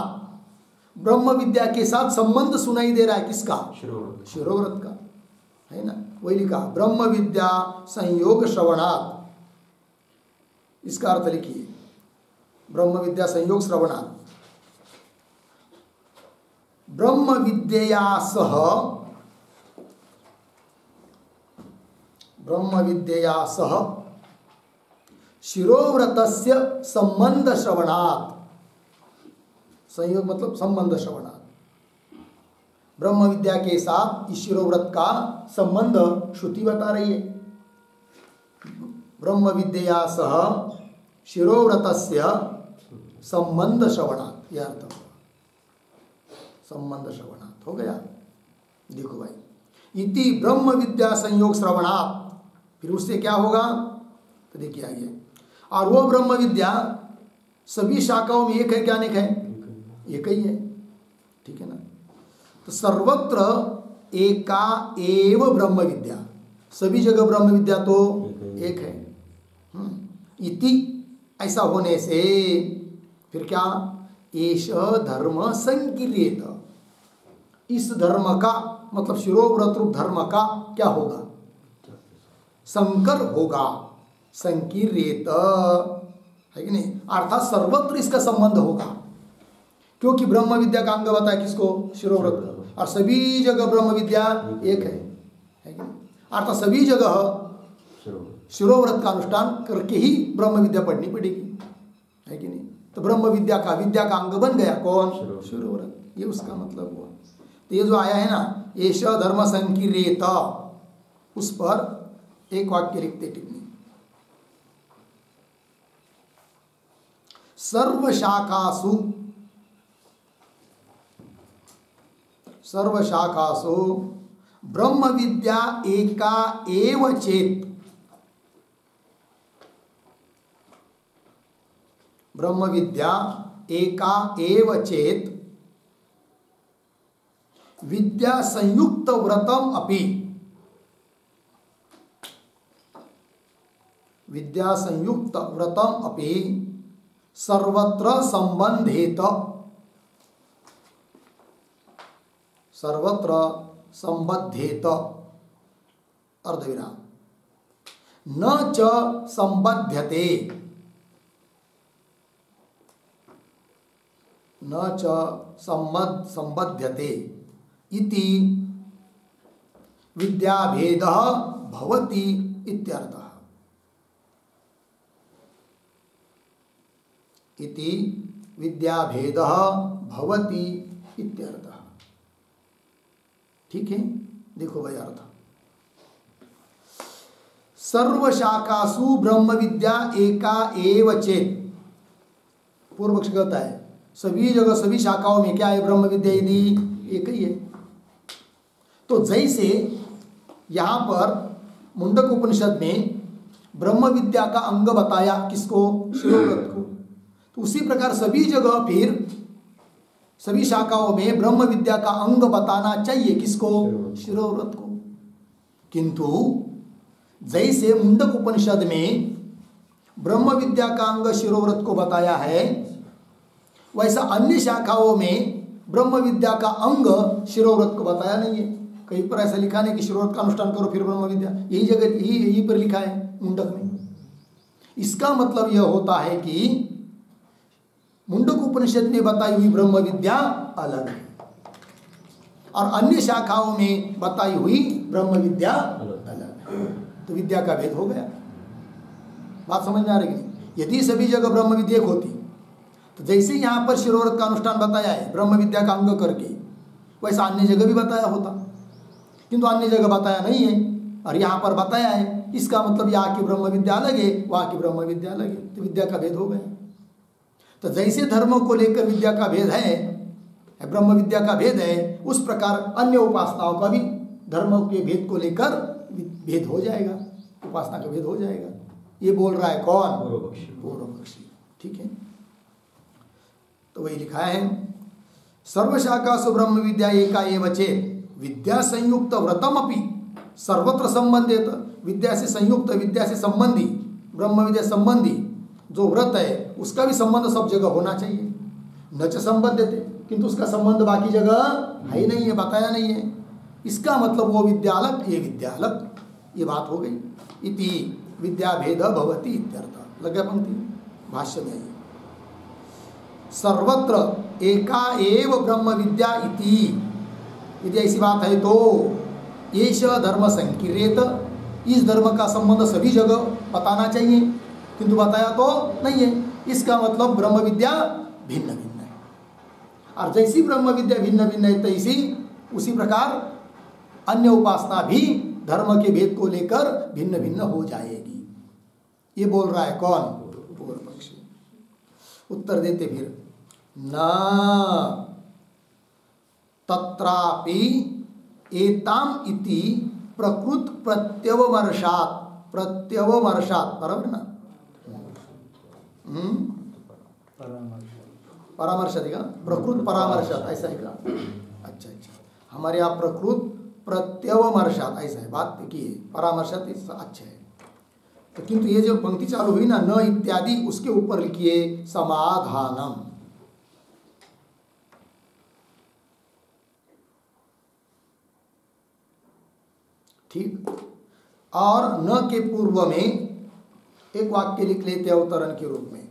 ब्रह्म विद्या के साथ संबंध सुनाई दे रहा है किसका? शिरोव्रत। शिरोव्रत का, है ना? वही लिखा ब्रह्म विद्या संयोग श्रवणात्। इसका अर्थ लिखिए, ब्रह्म विद्या संयोग श्रवणात्। ब्रह्म विद्या सह, ब्रह्म विद्या सह शिरोव्रतस्य संबंध श्रवणात्। संयोग मतलब संबंध श्रवणात्। ब्रह्म विद्या के साथ इस शिरोव्रत का संबंध श्रुति बता रही है। ब्रह्म विद्या सह शिरोव्रतस्य संबंध श्रवणात्, यह अर्थ हुआ। संबंध श्रवणात् हो गया। देखो भाई, इति ब्रह्म विद्या संयोग श्रवणात्, फिर उससे क्या होगा तो देखिए आगे। और वो ब्रह्म विद्या सभी शाखाओं में एक है क्या अनेक है? एक ही है, ठीक है ना? तो सर्वत्र एका एव ब्रह्म विद्या, सभी जगह ब्रह्म विद्या तो एक है। इति, ऐसा होने से फिर क्या? एष धर्म संकीर्येत, इस धर्म का मतलब शिरोव्रत रूप धर्म का क्या होगा? संकर होगा। संकीर्येत है कि नहीं? अर्थात सर्वत्र इसका संबंध होगा, क्योंकि ब्रह्म विद्या का अंग बताया किसको? शिरोव्रत का। और सभी जगह ब्रह्म विद्या एक है कि नहीं? अर्थात सभी जगह शिरोव्रत का अनुष्ठान करके ही ब्रह्म विद्या पढ़नी पड़ेगी, है कि नहीं? तो ब्रह्म विद्या का अंग बन गया कौन? शिरोव्रत। ये उसका मतलब हुआ। तो ये जो आया है ना, एष धर्म संकीर्येत, उस पर एक वाक्य लिखते टिप्पणी। सर्वशाखासु, सर्वशाखासु ब्रह्म विद्या एका एव चेत, ब्रह्म विद्या एका एव चेत विद्या संयुक्त व्रतम अपि, विद्या संयुक्त व्रतम अपि सर्वत्र संबंधेत, सर्वत्र संबद्धेत, अर्धविराम, न च संबध्यते, न च संबध्यते इति विद्याभेदः भवति इत्यर्थः। इति विद्याभेदः भवति इत्यर्थः। ठीक है, देखो भाई अर्थ। सर्वशाखासु ब्रह्म विद्या एका एव चेत, पूर्व पक्ष कहता है सभी जगह सभी शाखाओं में क्या है? ब्रह्म विद्या यदि एक ही है। तो जैसे यहाँ पर मुंडक उपनिषद में ब्रह्म विद्या का अंग बताया किसको? शिरोव्रत को। तो उसी प्रकार सभी जगह फिर सभी शाखाओं में ब्रह्म विद्या का अंग बताना चाहिए किसको? शिरोव्रत को। किंतु जैसे मुंडक उपनिषद में ब्रह्म विद्या का अंग शिरोव्रत को बताया है, वैसा अन्य शाखाओं में ब्रह्म विद्या का अंग शिरोव्रत को बताया नहीं है। कहीं पर ऐसा लिखा नहीं कि शिरोव्रत का अनुष्ठान करो फिर ब्रह्म विद्या, यही जगह यही पर लिखा है मुंडक में। इसका मतलब यह होता है कि मुंडक उपनिषद में बताई हुई ब्रह्म विद्या अलग है और अन्य शाखाओं में बताई हुई ब्रह्म विद्या अलग है। तो विद्या का भेद हो गया। बात समझ में आ रही है? यदि सभी जगह ब्रह्म विद्या एक होती तो जैसे यहाँ पर शिरोव्रत का अनुष्ठान बताया है ब्रह्म विद्या का अंग करके, वैसा अन्य जगह भी बताया होता, किंतु अन्य जगह बताया नहीं है और यहाँ पर बताया है। इसका मतलब यहाँ की ब्रह्म विद्या अलग है, वहाँ की ब्रह्म विद्या अलग है, तो विद्या का भेद हो गया। तो जैसे धर्मों को लेकर विद्या का भेद है, ब्रह्म विद्या का भेद है, उस प्रकार अन्य उपासनाओं का भी धर्मों के भेद को लेकर भेद हो जाएगा, उपासना का भेद हो जाएगा। ये बोल रहा है कौन? पूर्व पक्षी। ठीक है, तो वही लिखा है सर्वशाखासु ब्रह्म विद्या एका एव चेत् विद्या संयुक्त व्रतम अपि सर्वत्र संबंधित, विद्या से संयुक्त, विद्या से संबंधी, ब्रह्म विद्या संबंधी जो व्रत है उसका भी संबंध सब जगह होना चाहिए। न च संबद्धते, किंतु उसका संबंध बाकी जगह है ही नहीं है, बताया नहीं है। इसका मतलब वो विद्यालक, ये विद्यालक, ये बात हो गई। इति विद्याभेद भवति इत्यर्थ। लग गया पंक्ति भाष्य में। सर्वत्र एका एव ब्रह्म विद्या इति, यदि ऐसी बात है तो एष धर्म संकीर्येत, इस धर्म का संबंध सभी जगह बताना चाहिए, किंतु बताया तो नहीं है। इसका मतलब ब्रह्म विद्या भिन्न भिन्न है, और जैसी ब्रह्म विद्या भिन्न भिन्न है तैसी उसी प्रकार अन्य उपासना भी धर्म के भेद को लेकर भिन्न भिन्न हो जाएगी। ये बोल रहा है कौन? पूर्व पक्षी। उत्तर देते फिर, न तत्रापि एताम इति प्रकृत प्रत्यवमर्शात, प्रत्यवमर्शात बराबर ना, परामर्श देगा, प्रकृत परामर्शात ऐसा है का? अच्छा अच्छा, हमारे यहाँ प्रकृत प्रत्यवमर्शात ऐसा है, बात की है, परामर्शात अच्छा है। तो किंतु ये जो पंक्ति चालू हुई ना, न इत्यादि, उसके ऊपर लिखिए समाधानम। ठीक, और न के पूर्व में एक वाक्य लिख लेते हैं अवतरण के रूप में,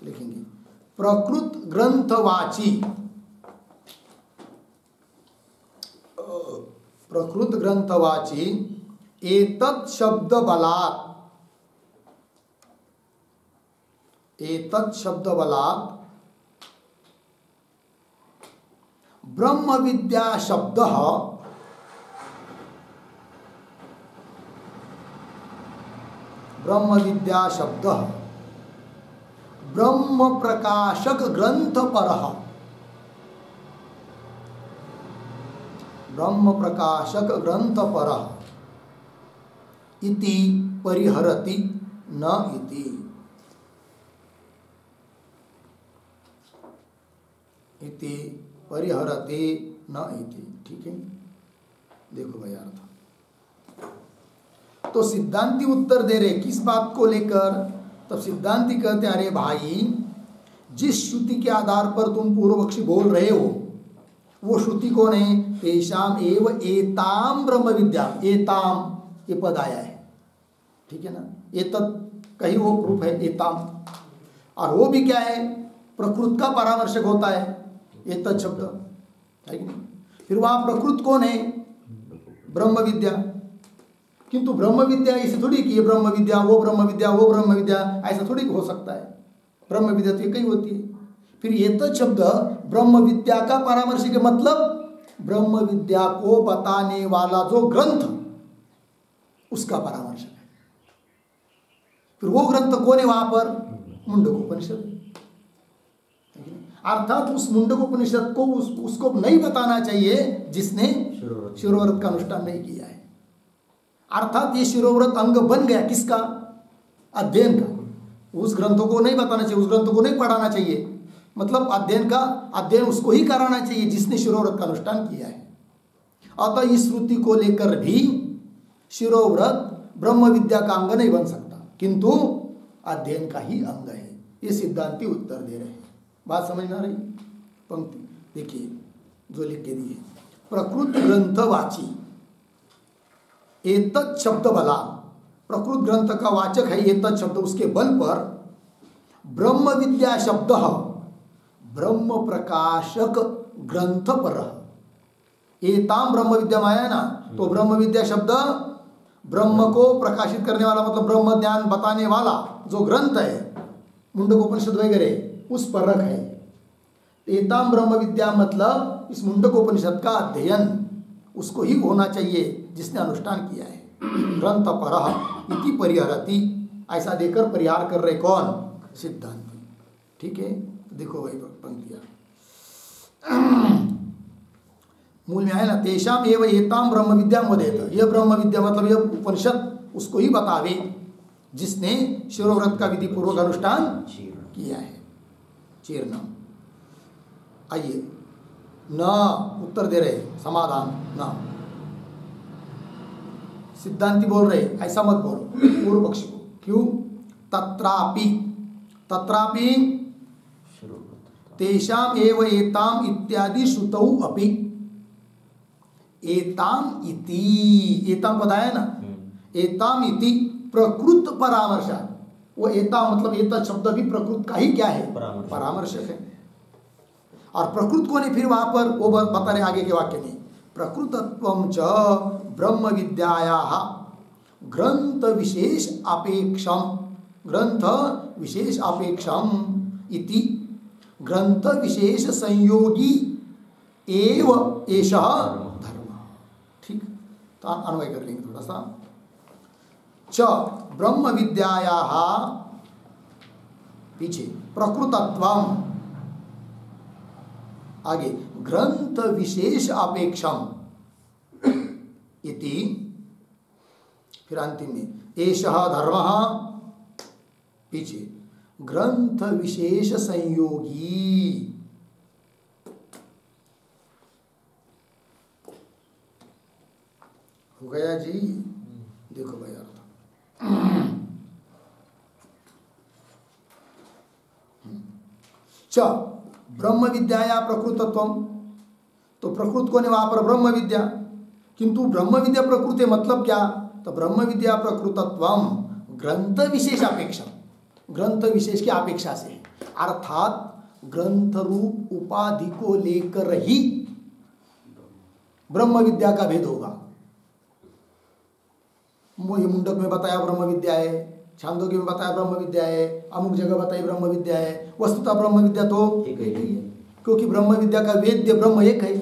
लिखेंगे प्रकृत ग्रंथवाची, प्रकृत ग्रंथवाची एतत् शब्द बलात्, एतत् शब्द बलात् ब्रह्म विद्या शब्द, ब्रह्म विद्या शब्द ब्रह्म प्रकाशक ग्रंथ परः, ब्रह्म प्रकाशक ग्रंथ परः इति परिहरति न इति, इति परिहरति न इति। ठीक है, देखो भाई अर्थ। तो सिद्धांती उत्तर दे रहे किस बात को लेकर? तब सिद्धांती कहते अरे भाई, जिस श्रुति के आधार पर तुम पूर्व पक्षी बोल रहे हो वो श्रुति कौन है? तेषाम एव एताम ब्रह्म विद्या, एताम ये पद आया है, ठीक है ना, एतत् कहीं वो रूप है एताम, और वो भी क्या है? प्रकृत का परामर्शक होता है एतत् शब्द, है कि नहीं? फिर वहां प्रकृत कौन है? ब्रह्म विद्या। किंतु ब्रह्म विद्या ऐसे थोड़ी कि ये ब्रह्म विद्या, वो ब्रह्म विद्या, वो ब्रह्म विद्या, ऐसा थोड़ी हो सकता है। ब्रह्म विद्या तो कहीं होती है। फिर ये तो शब्द ब्रह्म विद्या का परामर्शिक, मतलब ब्रह्म विद्या को बताने वाला जो ग्रंथ उसका परामर्शक है। फिर वो ग्रंथ कौन है वहां पर? मुंडकोपनिषद। अर्थात उस मुंडकोपनिषद को उसको नहीं बताना चाहिए जिसने शिरोव्रत का अनुष्ठान नहीं किया है। अर्थात ये शिरोव्रत अंग बन गया किसका? अध्ययन का। उस ग्रंथों को नहीं बताना चाहिए, उस ग्रंथों को नहीं पढ़ाना चाहिए, मतलब अध्ययन का, अध्ययन उसको ही कराना चाहिए जिसने शिरोव्रत का अनुष्ठान किया है। अतः इस श्रुति को लेकर भी शिरोव्रत ब्रह्म विद्या का अंग नहीं बन सकता, किंतु अध्ययन का ही अंग है। ये सिद्धांती उत्तर दे रहे हैं। बात समझ में आ रही? पंक्ति देखिए जो लिख के दिए, प्रकृत ग्रंथवाची एतत् शब्द बला, प्रकृत ग्रंथ का वाचक है एतत् शब्द, उसके बल पर ब्रह्म विद्या शब्द ब्रह्म प्रकाशक ग्रंथ पर, एताम ब्रह्म विद्या माया ना, तो ब्रह्म विद्या शब्द ब्रह्म को प्रकाशित करने वाला, मतलब ब्रह्म ज्ञान बताने वाला जो ग्रंथ है मुंडकोपनिषद वगैरह उस पर रख है। एताम ब्रह्म विद्या मतलब इस मुंडकोपनिषद का अध्ययन उसको ही होना चाहिए जिसने अनुष्ठान किया है। ग्रंथ परः इति परिहरति, ऐसा देकर परिहार कर रहे कौन? सिद्धांती। ठीक है, देखो भाई पंक्तियां मूल में है ना, तेषाम एव एताम ब्रह्म विद्या वदेत, यह ब्रह्म विद्या मतलब यह उपनिषद उसको ही बतावे जिसने शिरोव्रत का विधि पूर्वक अनुष्ठान किया है। चीर्ण। आइए न उत्तर दे रहे, समाधान न। सिद्धांती बोल रहे ऐसा मत बोलो पूर्व पक्षी को। क्यों? तत्रापि, तत्रापि तेषाम एव एताम इत्यादि श्रुतौ अपि। एताम इति, एताम बताया ना, एताम इति प्रकृत परामर्शा। वो एता मतलब एता शब्द भी प्रकृत का ही क्या है, परामर्शक है। और प्रकृत को नहीं, फिर वहां पर वो बता रहे आगे के वाक्य में, प्रकृतत्वं च ब्रह्म विद्यायाः ग्रंथ विशेष अपेक्षम, ग्रंथ विशेष अपेक्षम इति ग्रंथ विशेष संयोगी एव एषः धर्म। ठीक, तो अन्वय कर लेंगे थोड़ा सा। च ब्रह्म विद्यायाः पीछे प्रकृतत्वम, आगे ग्रंथ विशेष अपेक्षम इति, फिर अंतिम में एषः धर्मः, पीछे ग्रंथ विशेष संयोगी। हो गया जी, देखो भाई अर्थ। च ब्रह्म विद्याया प्रकृतत्वम, तो प्रकृत को ने वहां पर ब्रह्म विद्या, किंतु ब्रह्म विद्या प्रकृति मतलब क्या, तो ब्रह्म विद्या प्रकृतत्वम ग्रंथ विशेष अपेक्षा, ग्रंथ विशेष की अपेक्षा से, अर्थात ग्रंथ रूप उपाधि को लेकर ही ब्रह्म विद्या का भेद होगा। मुंडक में बताया ब्रह्म विद्या है, छांदोग्य में बताया ब्रह्म विद्या है, अमुक जगह बताई ब्रह्म विद्या है, वस्तुतः ब्रह्म विद्या तो एक ही है, क्योंकि ब्रह्म विद्या का वेद्य ब्रह्म एक है,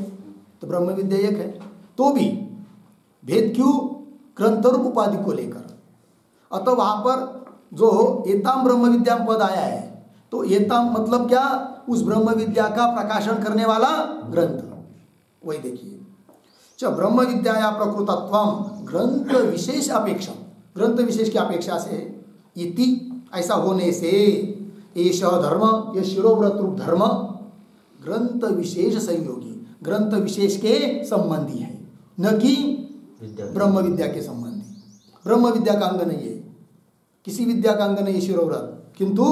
तो ब्रह्म विद्या एक है, तो भी भेद क्यों, ग्रंथ रूप उपाधि को लेकर। अतः वहां पर जो एताम ब्रह्म विद्या पद आया है, तो एताम मतलब क्या, उस ब्रह्म विद्या का प्रकाशन करने वाला ग्रंथ, वही देखिए। ब्रह्म विद्याया प्रकृतत्वम ग्रंथ विशेष अपेक्षा, ग्रंथ विशेष की अपेक्षा से है, इति ऐसा होने से, एष धर्म, यह शिरोव्रत रूप धर्म ग्रंथ विशेष संयोगी, ग्रंथ विशेष के संबंधी है, न कि ब्रह्म विद्या के संबंधी। ब्रह्म विद्या का अंग नहीं है, किसी विद्या का अंग नहीं है शिरोव्रत, किंतु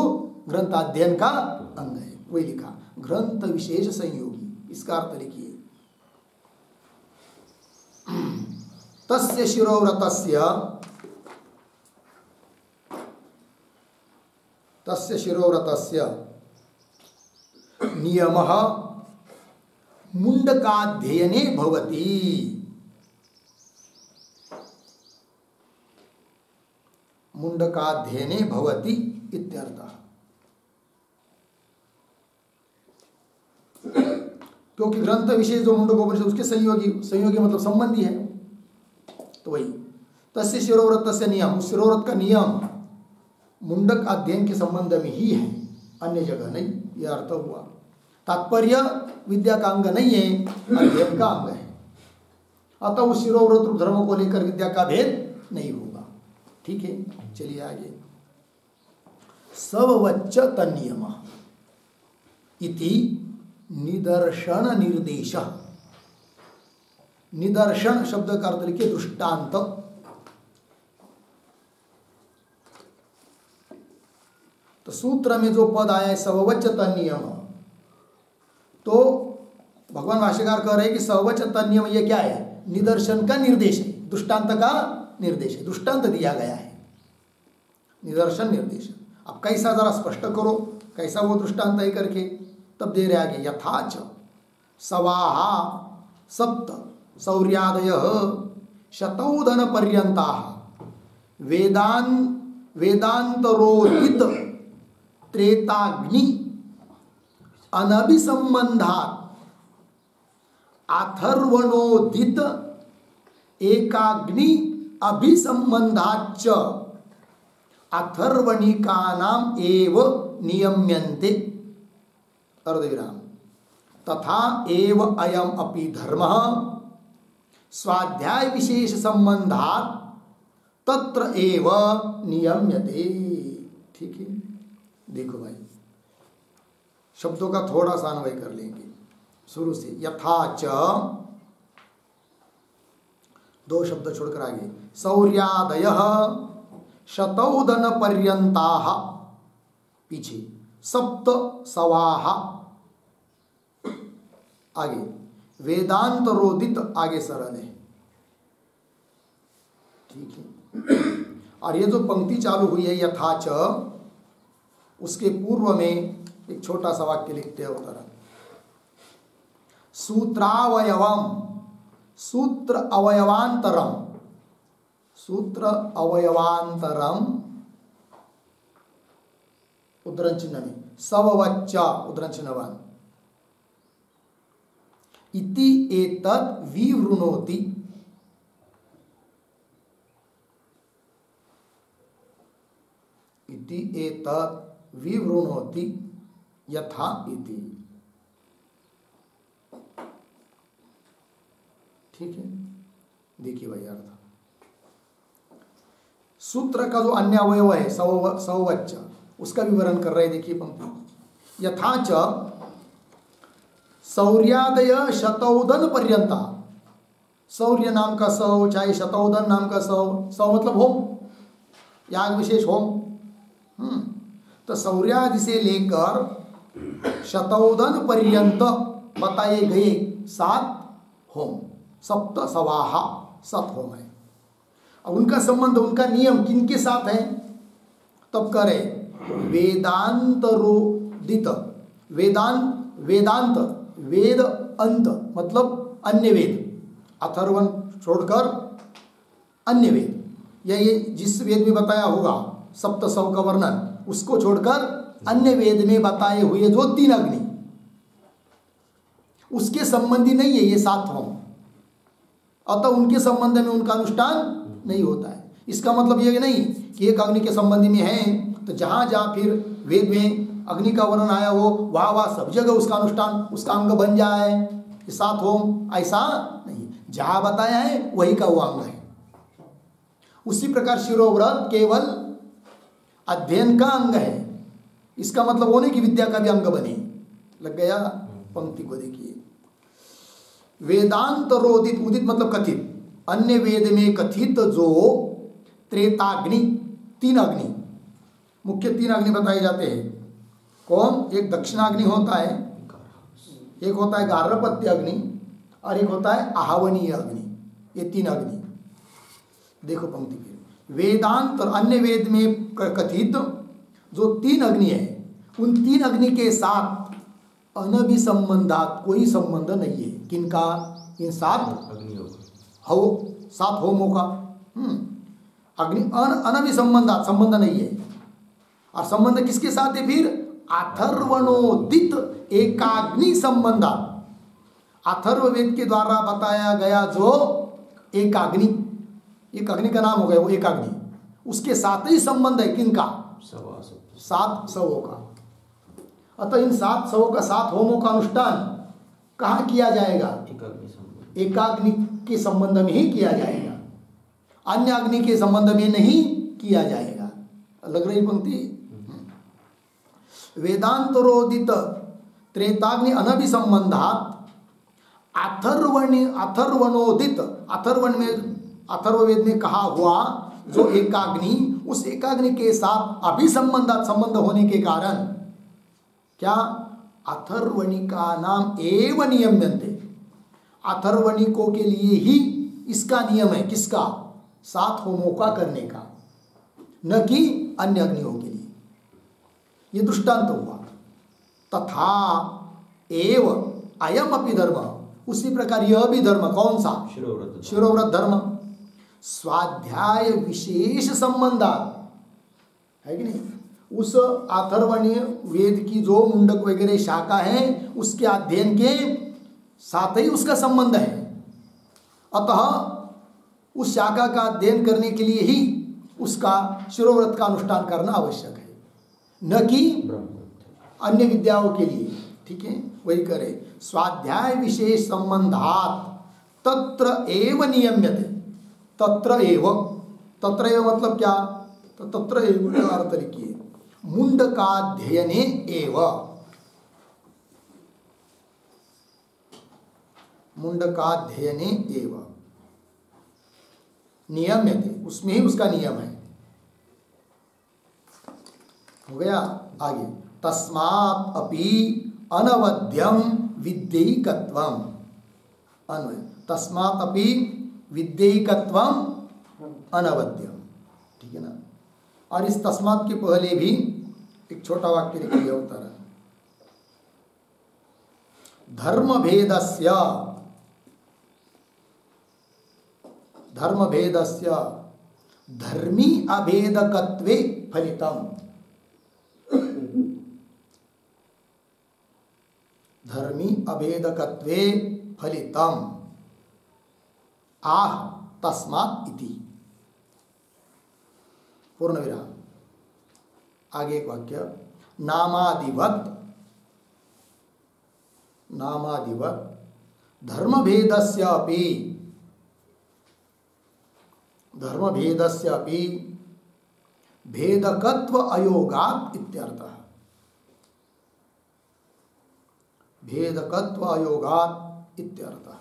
ग्रंथाध्ययन का अंग है, वही लिखा ग्रंथ विशेष संयोगी। इसका अर्थ लिखिए, तस्य शिरोव्रतस्य, तस्य शिरोव्रतस्य नियमः मुंडकाध्ययने भवति। मुंडकाध्ययने भवति इत्यर्थः। क्योंकि ग्रंथ विशेष जो मुंडकोपनिषद उसके संयोगी, संयोगी मतलब संबंधी है, तो वही तस्य शिरोव्रतस्य नियम, उस शिरोव्रत का नियम मुंडक अध्ययन के संबंध में ही है, अन्य जगह नहीं, यह अर्थ हुआ। तात्पर्य विद्या का अंग नहीं है, अध्ययन का अंग है, अतः उस शिरोव्रत रूप धर्म को लेकर विद्या का भेद नहीं होगा। ठीक है, चलिए आगे। सववच्च तन्नियम इति निदर्शन निर्देश। निदर्शन शब्द का अर्थ लिखिए दृष्टांत। तो सूत्र में जो पद आया है सववच्च तन्नियम, तो भगवान भाष्यकार कह रहे हैं कि सववच्च तन्नियम ये क्या है, निदर्शन का निर्देश है, दृष्टांत का निर्देश है, दृष्टांत दिया गया है, निदर्शन निर्देश। अब कैसा जरा स्पष्ट करो, कैसा वो दृष्टांत है करके, तब दे रहे आगे, यथाच सवाहा सप्त सौर्यादयः शतौदन पर्यन्ताः वेदांतरोदित त्रेताग्नि अनभिसंबंधात् अथर्वणोदित एकाग्नि अभिसंबंधाच्च अथर्वणिकानाम एव नियम्यन्ते। अर्धविराम। तथा एव अयम अपि धर्मः स्वाध्याय विशेष संबंधात् तत्र एव नियम्यते। ठीक है, देखो भाई शब्दों का थोड़ा सा अन्वय कर लेंगे शुरू से। यथाच, दो शब्द छोड़कर आगे, सौर्यादयः शतौदन पर्यन्ताः, पीछे सप्त सवाः आगे वेदांत रोदित, आगे सरल है, ठीक है। और ये जो पंक्ति चालू हुई है यथाच, उसके पूर्व में एक छोटा सा वाक्य लिखते हैं उत्तर, सूत्रावयवम, सूत्र अवयवांतरम, सूत्र अवयवांतरम उद्धरण चिन्ह में सववच्चा उद्धरण चिन्हवान इति एतत् विवृणोति, इति एतत् विवृणोति यथा इति, ठीक है। देखिए भाई अर्थ, सूत्र का जो अन्य अवयव है सववच्च, उसका विवरण कर रहे हैं। देखिए पंक्ति, यथाच सौर्यादय शतौदन पर्यंता, सौर्य नाम का सौ, चाहे शतौदन नाम का सौ, सौ मतलब होम, याग विशेष होम, तो सौर्यादि से लेकर शतौदन पर्यंत बताए गए 7 होम, सप्त सवाहा 7 होम है। अब उनका संबंध, उनका नियम किनके साथ है, तब करे वेदांतरोदित, वेदांत वेद अंत मतलब अन्य वेद, अथर्वण छोड़कर अन्य वेद, या ये जिस वेद में बताया होगा सप्त सौ का वर्णन, उसको छोड़कर अन्य वेद में बताए हुए जो 3 अग्नि, उसके संबंधी नहीं है ये 7 होम, अतः उनके संबंध में उनका अनुष्ठान नहीं होता है। इसका मतलब ये नहीं कि एक अग्नि के संबंधी में है तो जहाँ जहाँ फिर वेद में अग्नि का वर्णन आया हो वहाँ वहाँ सब जगह उसका अनुष्ठान, उसका अंग बन जाए, 7 होम, ऐसा नहीं, जहाँ बताया है वही का वो अंग है। उसी प्रकार शिरोव्रत केवल अध्ययन का अंग है, इसका मतलब होने की विद्या का भी अंग बने। लग गया? पंक्ति को देखिए, वेदांत रोदित, उदित मतलब कथित, अन्य वेद में कथित जो त्रेताग्नि, 3 अग्नि, मुख्य 3 अग्नि बताए जाते हैं। कौन? एक दक्षिणाग्नि होता है, एक होता है गार्हपत्य अग्नि, और एक होता है आहवनीय अग्नि। ये 3 अग्नि। देखो पंक्ति फिर, वेदांत और अन्य वेद में कथित जो 3 अग्नि है, उन 3 अग्नि के साथ अनभिसंबंधात कोई संबंध नहीं है। किनका? इन 7 होमों का अग्नि अनभिसंबंधात, संबंध नहीं है। और संबंध किसके साथ है फिर? अथर्वणोदित एकाग्नि संबंधात, अथर्ववेद के द्वारा बताया गया जो एकाग्नि, एक अग्नि का नाम हो गया वो एकाग्नि, उसके साथ ही संबंध है। किनका? 7 सवों का। अतः इन 7 सवों का, 7 होमों का अनुष्ठान कहाँ किया जाएगा? एकाग्नि के संबंध में ही किया जाएगा, अन्य अग्नि के संबंध में नहीं किया जाएगा। लग रही पंक्ति? वेदांतरोदित त्रेताग्नि अनभिसंबंधात अथर्वणोदित, अथर्ववेद में कहा हुआ जो एकाग्नि, उस एकाग्नि के साथ अभिसंबंधात, संबंध होने के कारण क्या? अथर्वणिका नाम एव नियम्यन्ते, अथर्वणिकों के लिए ही इसका नियम है। किसका? 7 होमों का करने का, न कि अन्य अग्नियों के लिए। ये दृष्टांत हुआ। तथा एव अयम अपि धर्म, उसी प्रकार यह भी धर्म, कौन सा? शिरोव्रत धर्म, स्वाध्याय विशेष संबंधात, है कि नहीं? उस अथर्वणीय वेद की जो मुंडक वगैरह शाखा है, उसके अध्ययन के साथ ही उसका संबंध है। अतः उस शाखा का अध्ययन करने के लिए ही उसका शिरोव्रत का अनुष्ठान करना आवश्यक है, न कि अन्य विद्याओं के लिए। ठीक है, वही करे। स्वाध्याय विशेष संबंधात तत्र एव नियम्यते, तत्र एव, तत्र एव मतलब क्या? तो तत्र एव का अर्थ लिखिए, मुंडकाध्ययने एव, मुंडकाध्ययने एव नियम्यते, उसमें ही उसका नियम है। हो गया? आगे, तस्मात् अपि अनवध्यम विद्यैकत्वम अन्वय, तस्मात् अपि विद्यैकत्वम अनवद्यम। ठीक है ना। और इस तस्मात् के पहले भी एक छोटा वाक्य लिखिए उत्तर, धर्मभेदस्य धर्मी अभेदकत्वे फलितम, धर्मी अभेदकत्वे फलितम आह तस्मात् इति। पूर्ण विराम। आगे एक वाक्य, नामादिवत धर्मभेदस्य अपि भेदकत्व अयोगात् इत्यर्थः, भेदकत्व अयोगात् इत्यर्थः।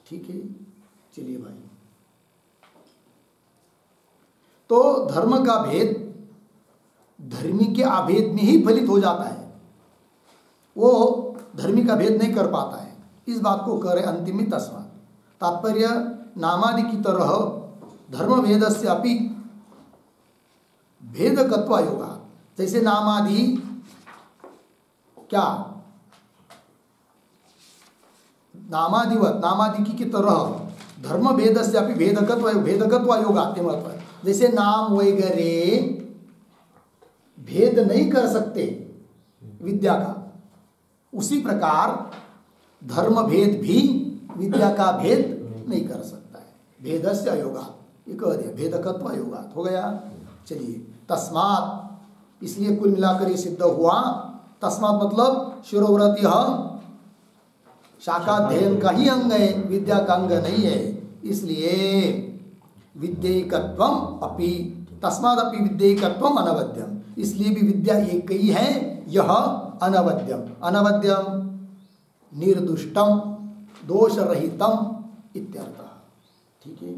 ठीक है, चलिए भाई। तो धर्म का भेद धर्मी के अभेद में ही फलित हो जाता है, वो धर्मी का भेद नहीं कर पाता है। इस बात को कह रहे अंतिम में तस्मात्। तात्पर्य नामादि की तरह धर्म भेदस्य अपि भेदकत्व अयोगात्, जैसे नामादि क्या, नामादिवत नामादि की तरह धर्म भेदस्य अपि भेदकत्व अयोगात्, जैसे नाम वगैरह भेद नहीं कर सकते विद्या का, उसी प्रकार धर्म भेद भी विद्या का भेद नहीं कर सकता है। भेदस्य अयोगात्, ये कह दिया, भेदकत्व अयोगात् हो गया। चलिए, तस्मात्, इसलिए कुल मिलाकर ये सिद्ध हुआ। तस्मात् मतलब शिरोव्रत यह शाखाध्ययन का ही अंग है, विद्या का अंग नहीं है। इसलिए विद्यैकत्वम अपि, तस्मात् अपि विद्यैकत्वम अनवद्यम, इसलिए भी विद्या एक ही है, यह अनवद्यम, अनवद्यम निर्दुष्टम दोषरहितम इत्यर्थः। ठीक है,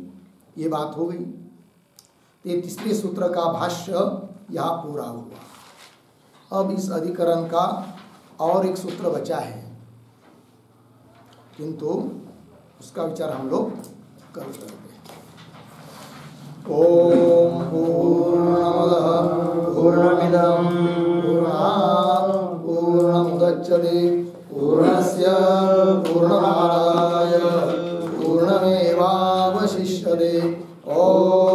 ये बात हो गई। तो तीसरे सूत्र का भाष्य यहाँ पूरा हुआ। अब इस अधिकरण का और एक सूत्र बचा है, किंतु उसका विचार हम लोग कर सकते हैं। ओम पूर्णमदः पूर्णमिदं पूर्णात् पूर्णमुदच्यते पूर्णस्य पूर्णमादाय पूर्णमेवावशिष्यते। ओम